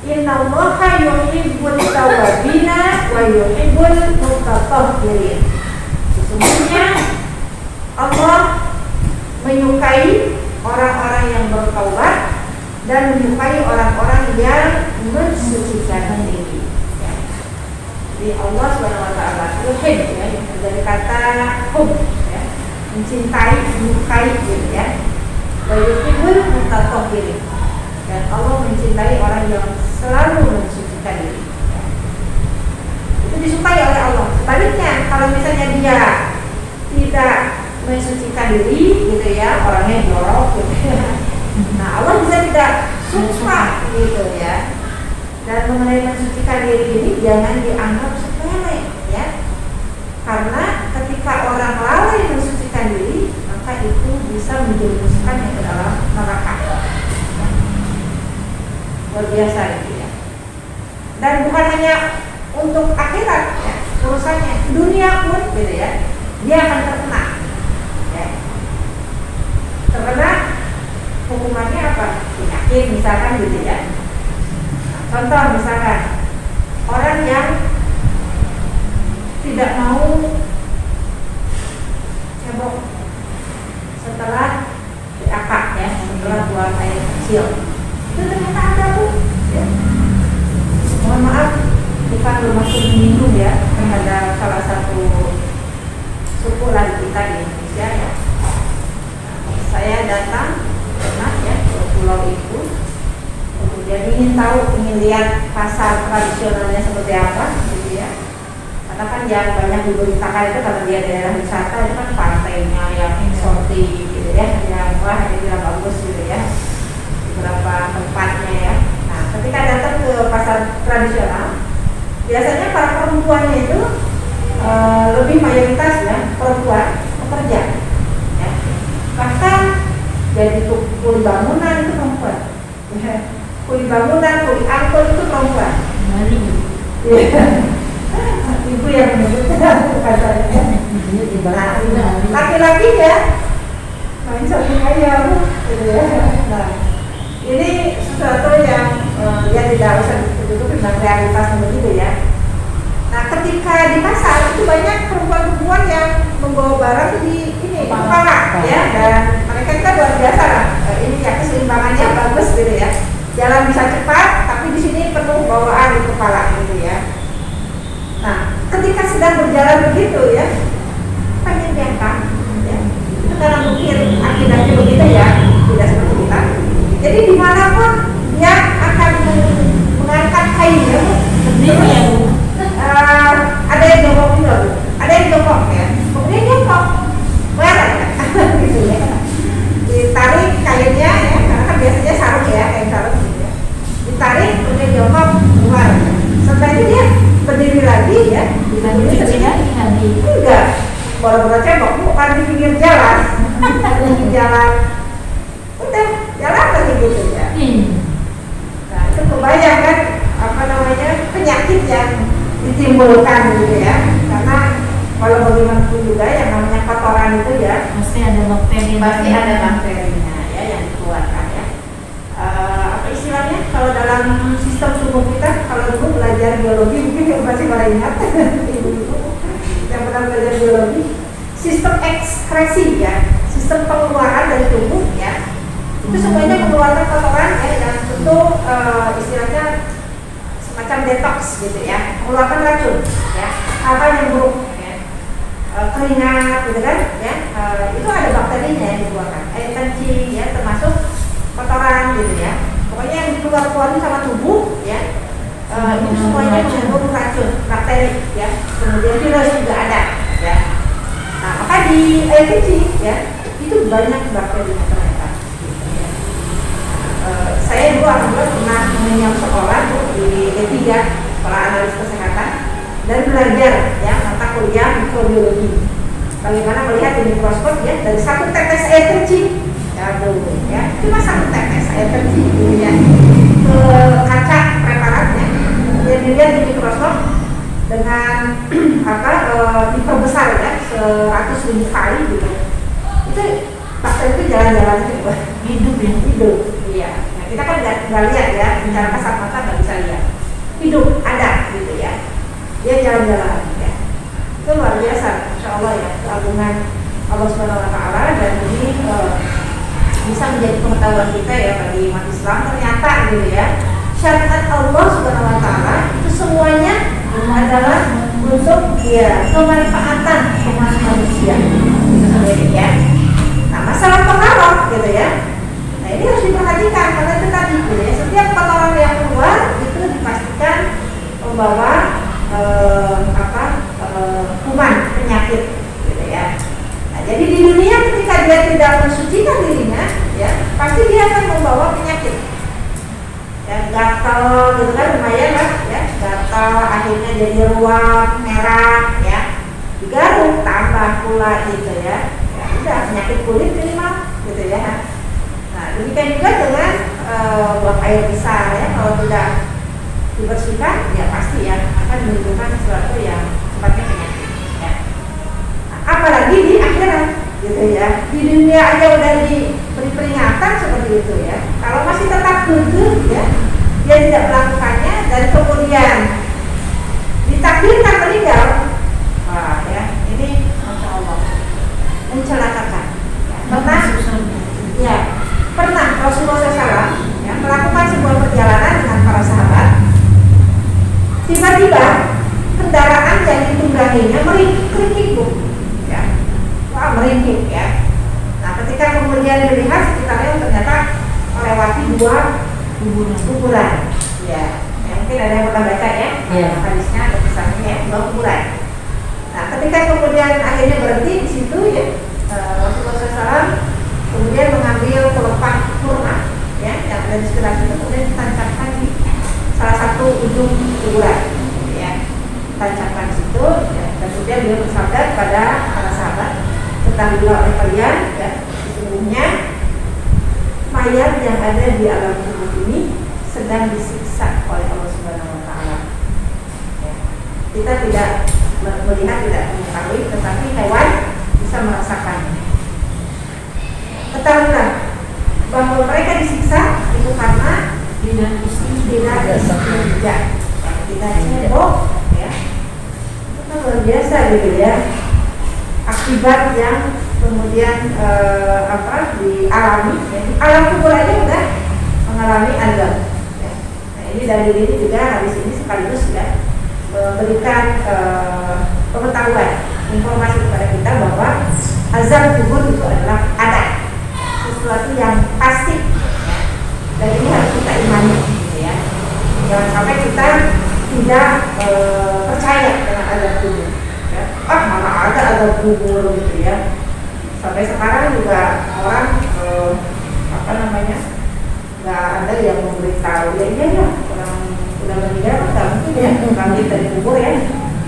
Innallaha yuhibbut tawwabina wa yuhibbul mutatahhirin. Sesungguhnya Allah menyukai orang-orang yang bertaubat dan menyukai orang-orang yang mensucikan diri. Ya. Jadi Allah SWT yuhib ya, yang dari kata hub ya, mencintai, menyukai gitu ya. Wa yuhibbul mutatahhirin. Dan Allah mencintai orang yang selalu mensucikan diri. Ya. Itu disukai oleh Allah. Sebaliknya, kalau misalnya dia tidak mensucikan diri, gitu ya, orangnya jorok, gitu ya. Nah, Allah bisa tidak suka, gitu ya. Dan mengenai mensucikan diri ini jangan dianggap sepele, ya. Karena ketika orang lalai mensucikan diri, maka itu bisa menjerumuskannya ke dalam neraka. Luar biasa itu ya. Dan bukan hanya untuk akhirat ya, urusannya dunia pun gitu ya, dia akan terkena ya. Terkena hukumannya apa? Penyakit misalkan gitu ya. Nah, contoh misalkan orang yang tidak mau cebok setelah diakak ya, setelah buang air kecil. Itu ternyata ada Bu ya. Mohon maaf bukan bermaksud menyinggung ya terhadap salah satu suku lain kita di Indonesia ya. Saya datang pernah ya ke pulau itu, kemudian ingin lihat pasar tradisionalnya seperti apa gitu ya. Karena kan yang banyak diberitakan itu karena dia daerah wisata itu kan pantainya yang eksotik gitu ya, yang wah ini bagus gitu ya, beberapa tempatnya ya. Nah, ketika datang ke pasar tradisional, biasanya para perempuannya itu lebih mayoritas ya perempuan pekerja. Ya. Bahkan jadi kuli bangunan itu perempuan. Ya. Kuli bangunan, kuli angkut itu perempuan. Iya. Ibu yang menyebutkan bukan saya. Laki-laki ya main shopping ayam gitu ya. Nah, ini sesuatu yang ya tidak usah ditutup dengan realitas begitu ya. Nah, ketika di pasar itu banyak perempuan-perempuan yang membawa barang di ini kepala ya, dan mereka kita luar biasa lah. Ini ya keseimbangannya bagus gitu ya. Jalan bisa cepat, tapi di sini penuh bawaan di kepala gitu ya. Nah, ketika sedang berjalan begitu ya, pengen diangkat ya. Itu karena mungkin akidahnya begitu ya, tidak seperti kita. Jadi dimanapun dia akan mengangkat kainnya, ada yang jongkok juga, ada yang jongkok ya, kemudian jongkok, barang ya, gitu ya. Ditarik kainnya ya, karena kan biasanya sarung ya, kain sarung gitu ya. Ditarik, kemudian jongkok keluar. Setelah itu dia berdiri lagi ya, enggak, boro-boro cebok, bukan di pinggir jalan, di jalan. Udah jalan lagi gitu ya. Nah, itu kebayang kan apa namanya penyakit yang ditimbulkan gitu ya. Karena kalau bagaimanapun juga yang namanya kotoran itu ya
Pasti ada bakteri.
pasti ada bakterinya ya yang dikeluarkan ya. Apa istilahnya kalau dalam sistem tubuh kita, kalau dulu belajar biologi mungkin yang masih pada ingat ibu-ibu yang pernah belajar biologi, sistem ekskresi ya, sistem pengeluaran dari tubuh ya. Itu semuanya mengeluarkan kotoran ya, yang tentu istilahnya semacam detox gitu ya, mengeluarkan racun ya, apa yang buruk ya, keringat gitu kan ya, itu ada bakterinya yang dikeluarkan, air kencing ya, termasuk kotoran gitu ya. Pokoknya yang keluar sama tubuh ya, itu semuanya mengandung racun, bakteri ya, kemudian virus juga ada ya. Nah, maka di air kencing ya itu banyak bakterinya ternyata. Saya dulu alhamdulillah pernah mengenyam sekolah di D3 sekolah analis kesehatan dan belajar ya mata kuliah mikrobiologi. bagaimana melihat di mikroskop ya, dari satu tetes air kecil, ya, cuma satu tetes air kecil gitu ya, ke kaca preparatnya, kemudian dilihat di mikroskop dengan diperbesar ya, 100.000 kali gitu. Itu bakteri itu jalan-jalan gitu,
Hidup ya.
hidup, iya. Nah, kita kan nggak lihat ya, secara kasat mata nggak bisa lihat. Hidup ada gitu ya, dia jalan-jalan ya. Itu luar biasa, insya Allah ya, keagungan Allah Subhanahu Wa Taala, dan ini bisa menjadi pengetahuan kita ya bagi umat Islam. Ternyata gitu ya, syariat Allah Subhanahu Wa Taala itu semuanya adalah untuk kemanfaatan umat manusia gitu ya. Nah, masalah pengaruh gitu ya, nah ini harus diperhatikan karena itu tadi gitu ya, setiap pengaruh yang keluar itu dipastikan membawa kuman penyakit gitu ya. Nah, jadi di dunia ketika dia tidak mensucikan dirinya ya, pasti dia akan membawa penyakit ya, gatal gitu kan, lumayan lah ya, gatal akhirnya jadi ruam merah ya, digaruk tambah pula gitu ya, ya udah penyakit kulit minimal gitu ya. Nah demikian juga dengan buang air besar ya, kalau tidak dibersihkan ya pasti ya akan menimbulkan sesuatu yang sifatnya penyakit ya. Nah, apalagi di akhirat gitu ya, di dunia aja udah diberi peringatan seperti itu ya, kalau masih tetap gugur ya, dia tidak melakukannya dan kemudian ditakdirkan meninggal, wah ya ini masya Allah mencelakakan ya. Pernah Rasulullah SAW ya, melakukan sebuah perjalanan dengan para sahabat. Tiba-tiba kendaraan yang ditungganginya meringkik ya, wah meringkik ya. Nah ketika kemudian dilihat sekitarnya ternyata melewati 2 kuburan ya, mungkin ada yang pernah baca ya, hadisnya atau kisahnya ya, 2 kuburan. Nah ketika kemudian akhirnya berhenti di situ ya, Rasulullah SAW kemudian mengambil pelepah kurma ya, yang ada di sekitar situ, kemudian ditancapkan di salah satu ujung kuburan ya, tancapkan di situ ya, dan kemudian beliau bersabda kepada para sahabat, ketahuilah oleh kalian ya, sesungguhnya mayat yang ada di alam kubur ini sedang disiksa oleh Allah Subhanahu Wa Taala ya. Kita tidak melihat, tidak mengetahui, tetapi hewan bisa merasakannya. Ketahuilah bahwa mereka disiksa itu karena tidak bekerja, tidak cebok ya. Itu kan luar biasa gitu ya, akibat yang kemudian dialami ya. Alam kubur aja udah mengalami azab ya. Nah ini dari ini juga hadis ini sekaligus ya memberikan pengetahuan, informasi kepada kita bahwa azab kubur itu adalah ada, sesuatu yang pasti ya. Dan ini harus kita imani gitu ya. Jangan sampai kita tidak percaya dengan azab kubur ya. Mana ada azab kubur gitu ya. Sampai sekarang juga orang nggak ada yang memberitahu ya, iya orang udah meninggal nggak mungkin ya bangkit dari kubur ya,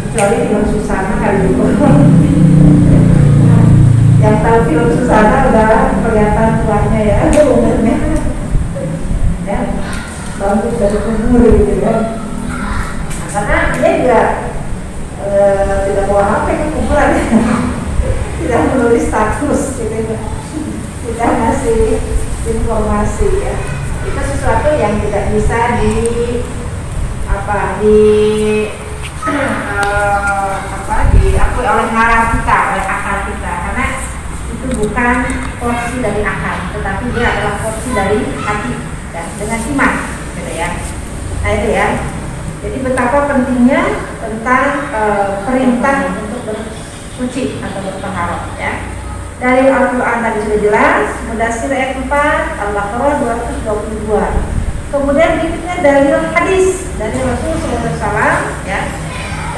kecuali film Susana kali itu. Yang tahu film Susana udah kelihatan tuanya ya, umurnya ya, bangkit dari kubur gitu ya. Nah, karena dia juga tidak bawa HP ke kuburan, tidak menulis status gitu, tidak ngasih informasi ya. Itu sesuatu yang tidak bisa diakui oleh nalar kita, oleh akal kita, karena itu bukan porsi dari akal, tetapi dia adalah porsi dari hati dan dengan iman gitu ya. Nah itu ya, jadi betapa pentingnya tentang perintah untuk bersuci atau bertaharah ya. Dari Al-Quran tadi sudah jelas, Mudassir ayat 4, Al-Baqarah 222. Kemudian berikutnya dari hadis dari Rasulullah SAW ya,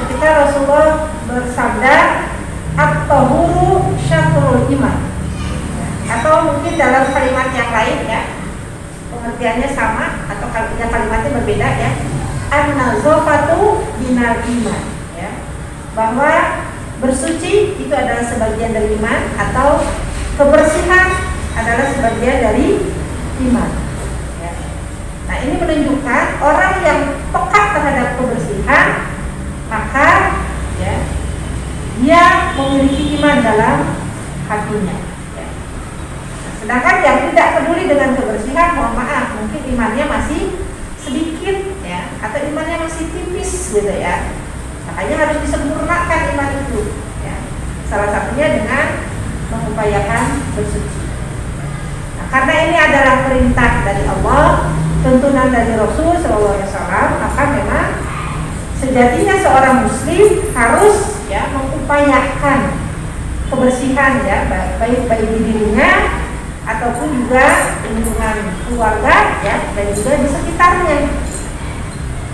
ketika Rasulullah bersabda at-tahuru syatrul iman ya, atau mungkin dalam kalimat yang lain ya, pengertiannya sama atau kalimatnya berbeda ya, an-nazafatu minal iman ya, bahwa bersuci itu adalah sebagian dari iman, atau kebersihan adalah sebagian dari iman. Ya. Nah, ini menunjukkan orang yang peka terhadap kebersihan, maka ya, dia memiliki iman dalam hatinya. Ya. Nah, sedangkan yang tidak peduli dengan kebersihan, mohon maaf, mungkin imannya masih sedikit, ya, atau imannya masih tipis, gitu ya. Makanya harus disempurnakan iman itu. Ya. Salah satunya dengan mengupayakan bersuci. Nah, karena ini adalah perintah dari Allah, tuntunan dari Rasul SAW, maka memang sejatinya seorang Muslim harus ya mengupayakan kebersihan, ya, baik bagi dirinya ataupun juga lingkungan keluarga, ya, dan juga di sekitarnya.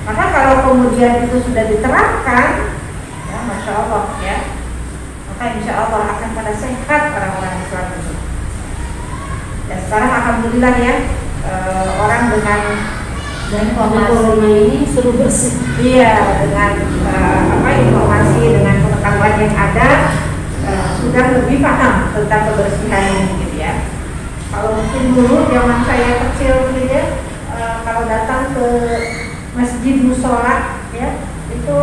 Maka kalau kemudian itu sudah diterapkan, ya, Masya Allah, ya, maka insya Allah akan pada sehat orang-orang Islam itu. Ya, sekarang alhamdulillah ya, orang dengan
corona ini suruh bersih.
iya, dengan informasi, dengan pengetahuan yang ada, sudah lebih paham tentang kebersihan ini, gitu ya. Kalau mungkin dulu zaman saya kecil gitu ya, kalau datang ke masjid musola, ya, itu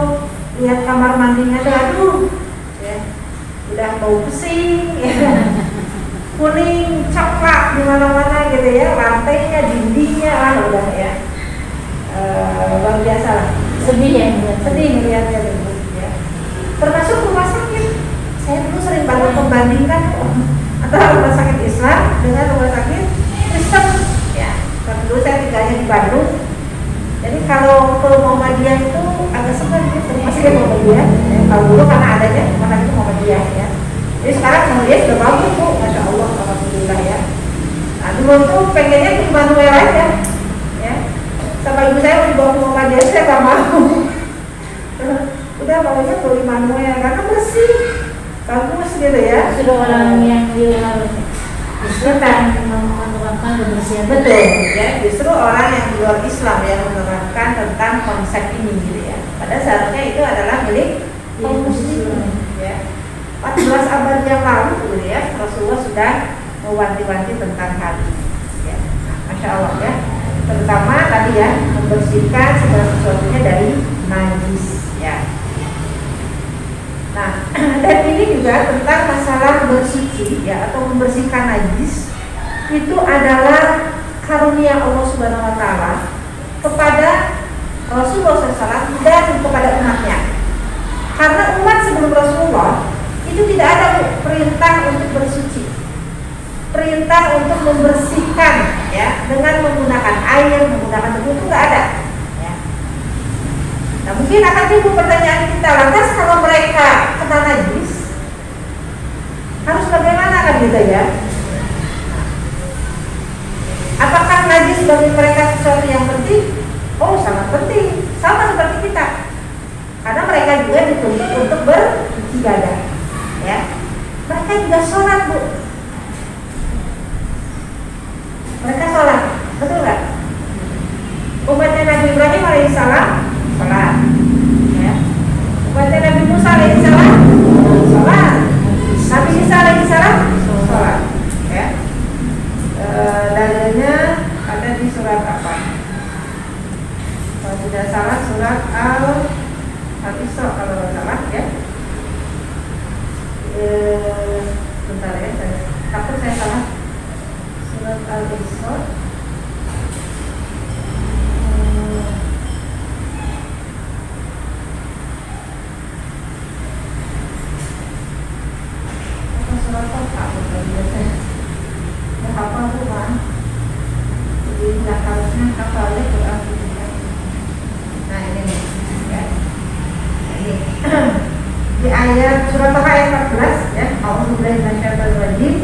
lihat kamar mandinya tuh, aduh, ya, udah bau pesing, ya, kuning, coklat di mana-mana gitu ya, lantainya, dindingnya, udah ya, luar biasa lah.
Sedih ya,
sedih melihatnya gitu ya. Termasuk rumah sakit, saya dulu sering banget membandingkan antara rumah sakit Islam dengan rumah sakit Kristen, ya. Karena dulu saya tinggalnya di Bandung. Jadi kalau ke Muhammadiyah itu agak segan gitu, masih ke Muhammadiyah. Ya, kalau dulu karena adanya rumah sakit Muhammadiyah, ya. Jadi sekarang Muhammadiyah sudah bagus tuh, Masya Allah, alhamdulillah ya. Nah, dulu tuh pengennya di Manuel aja, ya. Sama ibu saya mau dibawa ke Muhammadiyah, saya gak mau. Udah maunya ke Immanuel karena bersih, bagus gitu ya.
Sudah orang yang di luar Islam menerapkan kebersihan.
Betul, ya. Justru orang yang di luar Islam yang menerapkan tentang konsep ini, gitu ya. Padahal seharusnya itu adalah milik kaum muslimin, ya. 14 abad yang lalu, gitu ya, Rasulullah sudah mewanti-wanti tentang hal ini, ya. Nah, Masya Allah ya. Terutama tadi ya, membersihkan segala sesuatunya dari najis, ya. Nah, dan ini juga tentang masalah bersuci, ya, atau membersihkan najis, itu adalah karunia Allah Subhanahu Wa Taala kepada Rasulullah SAW dan kepada umatnya. Karena umat sebelum Rasulullah itu tidak ada perintah untuk bersuci, perintah untuk membersihkan, ya, dengan menggunakan air, menggunakan debu, itu nggak ada. Nah, mungkin akan timbul pertanyaan kita, lantas kalau mereka kena najis harus bagaimana, kan gitu ya? Apakah najis bagi mereka sesuatu yang penting? Oh, sangat penting, sama seperti kita. Karena mereka juga dituntut untuk beribadah, ya. Mereka juga sholat, Bu. Mereka sholat, betul nggak? Umatnya Nabi Ibrahim alaihissalam sholat, ya. Umatnya Nabi Musa alaihissalam sholat, Nabi Isa alaihissalam sholat, ya. Dalilnya ada di surat apa? Kalau tidak salah surat Al-Isra, kalau tidak salah, ya. Bentar ya, takut saya salah. Surat Al-Isra. Nah, ini nih, ya. Ini di ayat surat Taha ayat 14, ya. A'udzubillahi minasyaitonir rajim.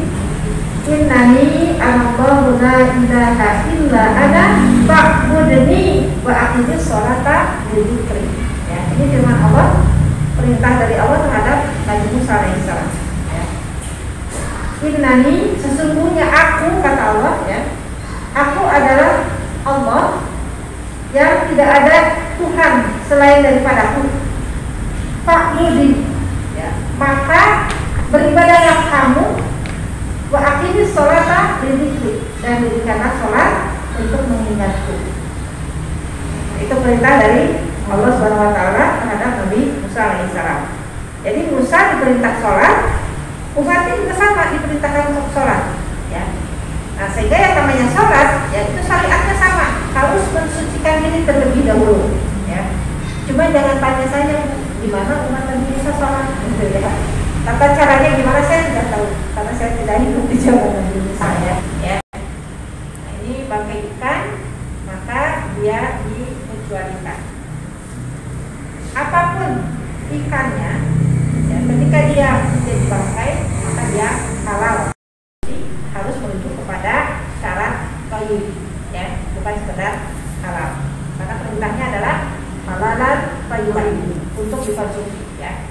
Innani anallahu la ilaha illa ana fa'budni wa aqimis sholata li dzikri. Ya, ini firman Allah, perintah dari Allah terhadap Nabi Musa alaihissalam. Ya. Innani, sesungguhnya aku, kata Allah, ya. Aku adalah Allah yang tidak ada Tuhan selain daripadaku. Fa'budni, ya. Maka beribadahlah kamu, wa aqimis sholata lidzikri, dan dirikanlah sholat untuk mengingatku. Itu perintah dari Allah SWT terhadap Nabi Musa alaihissalam. Jadi Musa diperintah sholat, umatnya juga sama diperintahkan untuk sholat. Ya. Nah, sehingga yang namanya sholat, ya itu syariatnya sama, harus mensucikan diri terlebih dahulu. Ya. Cuma jangan tanya saya gimana umat Nabi Musa sholat, gitu ya. Tata caranya gimana saya tidak tahu, karena saya tidak hidup di zaman Nabi Musa ya. Nah, ini bangkai ikan, maka dia dikecualikan. Apapun ikannya, ya, ketika dia menjadi bangkai, maka dia halal. Jadi, harus merujuk kepada syarat thayyib, ya, bukan sekedar halal. Karena perintahnya adalah halalan thayyiban untuk dikonsumsi, ya.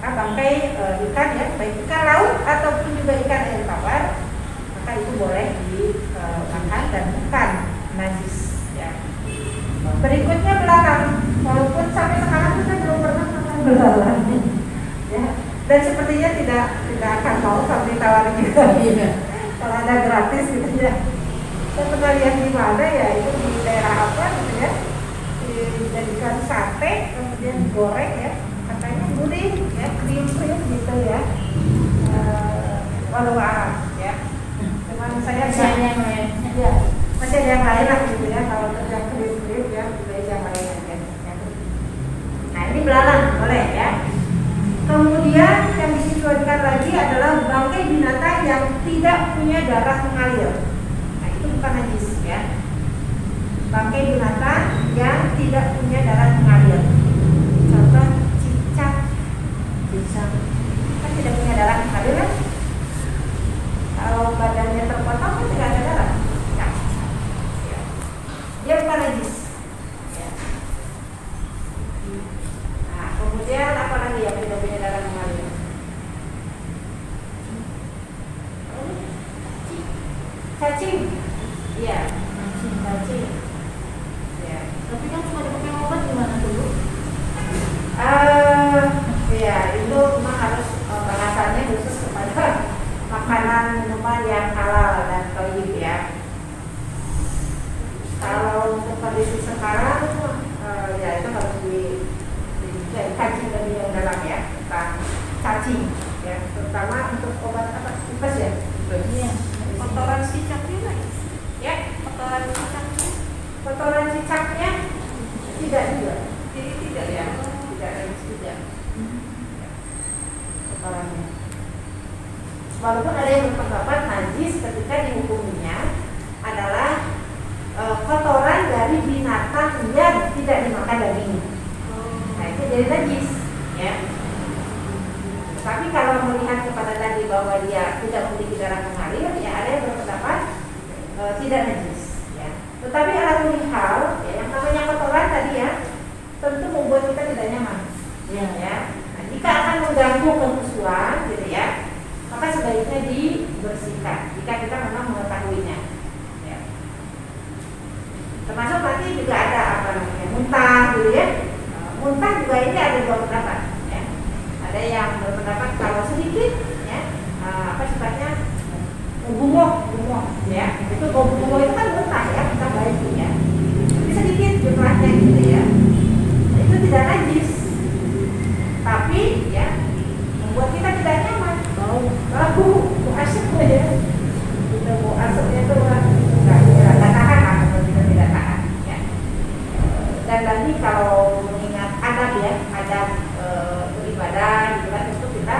Maka bangkai ikan, ya, baik ikan laut ataupun juga ikan air tawar, maka itu boleh dimakan dan bukan najis, ya. Berikutnya belalang, walaupun sampai sekarang kita belum pernah makan belalang, ya. Dan sepertinya tidak akan mau kalau ditawarin juga, kalau ada gratis gitu ya. Saya pernah lihat di mana ya, itu di daerah apa gitu ya, dijadikan sate kemudian digoreng ya, katanya gurih ya, kriuk-kriuk gitu ya. Walau ya. Cuman saya
Masih ada yang lain.
ya, masih ada yang lain lah gitu ya, kalau yang kriuk-kriuk ya, boleh yang lain aja. Nah, ini belalang boleh ya. Kemudian yang dikecualikan lagi adalah bangkai binatang yang tidak punya darah mengalir. Nah, itu bukan najis ya. Bangkai binatang yang tidak punya darah mengalir. Contoh cicak, kan tidak punya darah mengalir kan? Kalau badannya terpotong kan tidak ada darah. Ya. Dia bukan najis. Ya. Nah, kemudian apa lagi yang tidak punya darah mengalir? Cacing. Iya, cacing. Ya.
Tapi kan cuma dipakai obat gimana dulu?
Ya itu memang harus bahasannya khusus kepada makanan minuman yang halal dan thayyib ya. Kalau untuk kondisi sekarang, ya itu harus dikaji lebih yang dalam ya tentang cacing ya, terutama untuk obat apa tipes ya.
Iya.
Kotoran cicaknya ya, kotoran cicaknya tidak juga, jadi tidak ya, tidak kotorannya. Walaupun ada yang berpendapat najis ketika dihukuminya adalah kotoran dari binatang yang tidak dimakan dagingnya. Nah, itu jadi najis ya. Tapi kalau melihat kepada tadi bahwa dia tidak memiliki darah mengalir, ya ada yang berpendapat tidak najis ya. Tetapi ala kulli hal ya, yang namanya kotoran tadi ya tentu membuat kita tidak nyaman ya. Nah, jika akan mengganggu kekhusyuan gitu ya, maka sebaiknya dibersihkan jika kita memang mengetahuinya ya. Termasuk nanti juga ada apa namanya muntah gitu ya. Muntah juga ini ada dua pendapat ya. Ada yang berpendapat kalau sedikit ya, apa sifatnya bumuk ya, itu bumuk itu kan muntah ya, kita baik ya. Tapi sedikit jumlahnya gitu ya, itu tidak najis, tapi ya membuat kita tidak nyaman, bau asap ya, kita bau asapnya itu nggak tahan atau kita tidak tahan ya. Dan lagi kalau mengingat adab ya, adab beribadah gitu kan, itu kita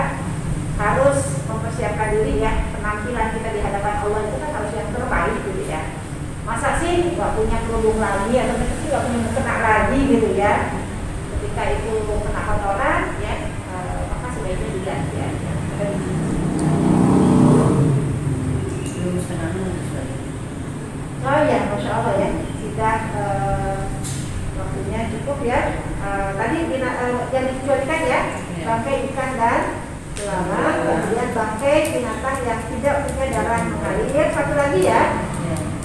harus mempersiapkan diri ya, penampilan kita di hadapan Allah itu kan harus yang terbaik gitu ya. Masa sih nggak punya kerudung lagi atau sih nggak punya mukena lagi gitu ya, ketika itu kena kotoran ya, maka sebaiknya diganti ya.
Belum setengah menit.
Oh ya, masya Allah ya, sudah waktunya cukup ya. Tadi yang dikecualikan ya, bangkai ikan dan belalang, kemudian bangkai binatang yang tidak punya darah mengalir. Satu lagi ya,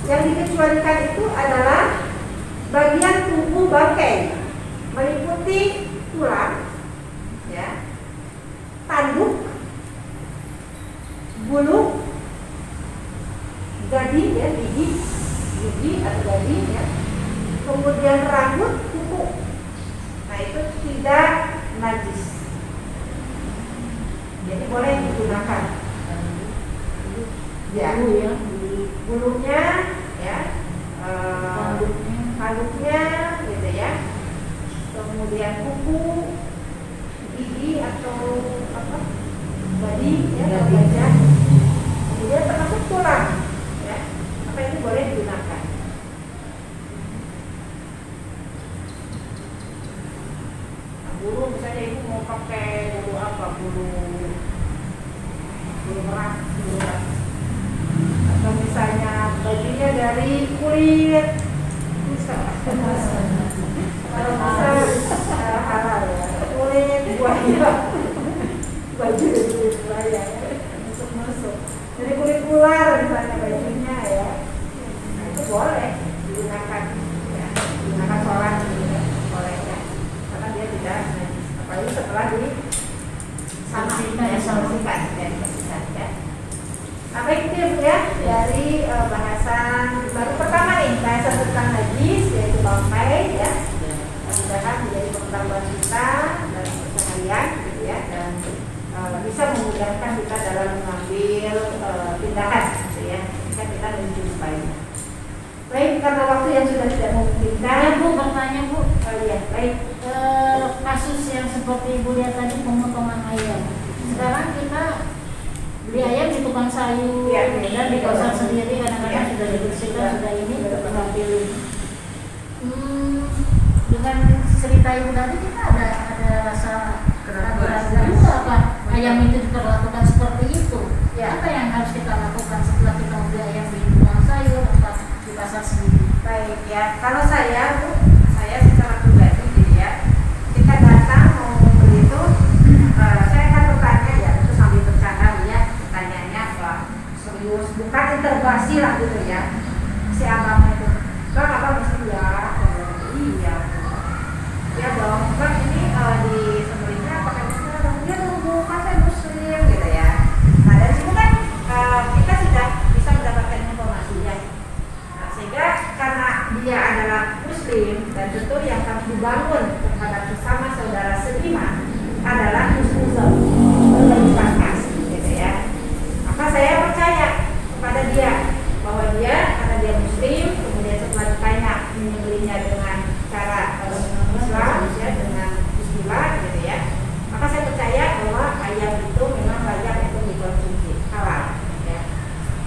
yang dikecualikan itu adalah bagian tubuh bangkai meliputi tulang, ya, tanduk, bulu, gadi ya, gigi atau gadi ya. Kemudian rambut, kuku. Nah itu tidak najis. Jadi boleh digunakan. Ya, bulunya ya, rambutnya gitu ya. Kemudian kuku, gigi atau apa? Gadi ya, gajah. Kemudian termasuk tulang ya. Apa ini boleh digunakan. Bulu misalnya ibu mau pakai bulu apa, bulu merak, atau misalnya bajunya dari kulit bisa, kalau bisa halal ya, kulit buaya, baju dari kulit buaya masuk dari kulit ular misalnya bajunya ya, nah itu boleh digunakan ya, digunakan sholat ya, boleh ya. Dia tidak najis, apalagi setelah disanksikan ya. Apa itu ya Bu ya? Dari bahasan baru pertama nih, bahasan tentang najis yaitu bangkai ya. Mudah-mudahan menjadi pengetahuan kita dalam keseharian gitu ya, dan bisa memudahkan kita dalam mengambil tindakan gitu ya, jika kita menjumpainya. Baik, karena waktu yang sudah tidak memungkinkan.
Ya Bu, bertanya Bu.
Oh iya, baik.
Kasus yang seperti Ibu lihat tadi, pemotongan ayam. Sekarang kita beli ayam di tukang sayur
ya,
dan di pasar sendiri, kadang-kadang sudah dibersihkan, sudah ini tinggal pilih. Dengan cerita Ibu tadi kita ada rasa keraguan juga apa ayam itu diperlakukan seperti itu.
Ya.
Apa yang harus kita lakukan setelah kita beli ayam di tukang sayur atau di pasar sendiri?
Baik ya, kalau saya Bu, saya secara pribadi gitu ya, ketika datang mau membeli itu, saya akan bertanya ya, itu sambil bercanda ya, pertanyaannya apa serius, bukan integrasi lah gitu ya, si abangnya itu, Bang abang mesti ya, iya, ya dong, Bang ini di sembelihnya pakai muslim, dia nunggu pakai muslim gitu ya. Nah dari situ kan kita sudah bisa mendapatkan informasinya. Sehingga karena dia adalah muslim dan tentu yang harus dibangun terhadap sesama saudara seiman adalah husnuzon, berprasangka gitu ya. Maka saya percaya kepada dia bahwa dia karena dia muslim, kemudian setelah ditanya menyembelihnya dengan cara Islam ya, dengan bismillah gitu ya. Maka saya percaya bahwa ayam itu memang layak untuk dikonsumsi, halal ya.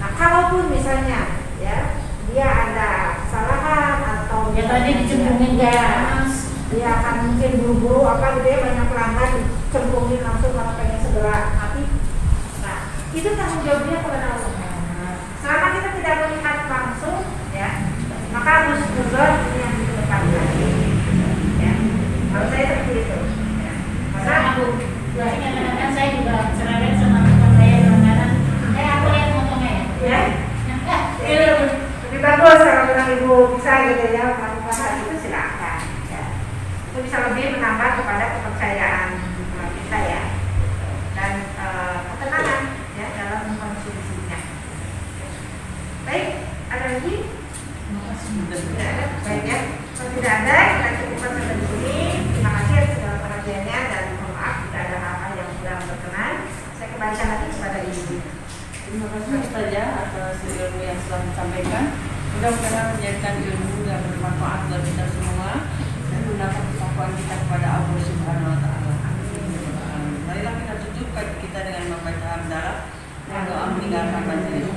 Nah, kalaupun misalnya ya dia ada kesalahan atau
Ya tadi dicemplungin
ya, dia akan mungkin buru-buru apa gitu ya, banyak pelanggan dicemplungin langsung karena pengen segera mati. Nah itu tanggung jawabnya kepada Allah. Selama kita tidak melihat langsung ya, maka harus juga ini yang ditetapkan ya. Kalau saya seperti itu ya. Karena
aku kadang-kadang saya juga cerewet sama teman saya, kadang-kadang aku lihat motornya
ya lebih bagus kalau bilang ibu bisa gitu ya melakukan hal itu, silakan ya. Itu bisa lebih menambah kepada kepercayaan kita ya, dan ketenangan ya dalam mengkonsumsinya. Baik, ada lagi? Tidak ada. Baik ya, kalau tidak ada kita cukupkan sampai di sini. Terima kasih atas segala perhatiannya dan mohon maaf jika ada hal-hal yang kurang berkenan. Saya kembalikan lagi kepada ibu.
Terima kasih Ustazah atas ilmu yang telah disampaikan. Mudah-mudahan menjadikan ilmu yang bermanfaat bagi kita semua dan mendapat ketakwaan kita kepada Allah Subhanahu Wa Taala. Marilah kita tutup kita dengan membaca hamdalah dan doa meninggalkan majelis.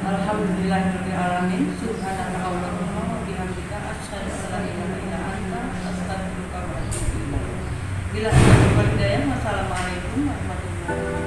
Alhamdulillahirabbil alamin. Subhanaka Allahumma wa bihamdika asyhadu an la ilaha illa anta astaghfiruka wa atubu ilaik. Bila ada hidayah, wassalamualaikum warahmatullahi wabarakatuh.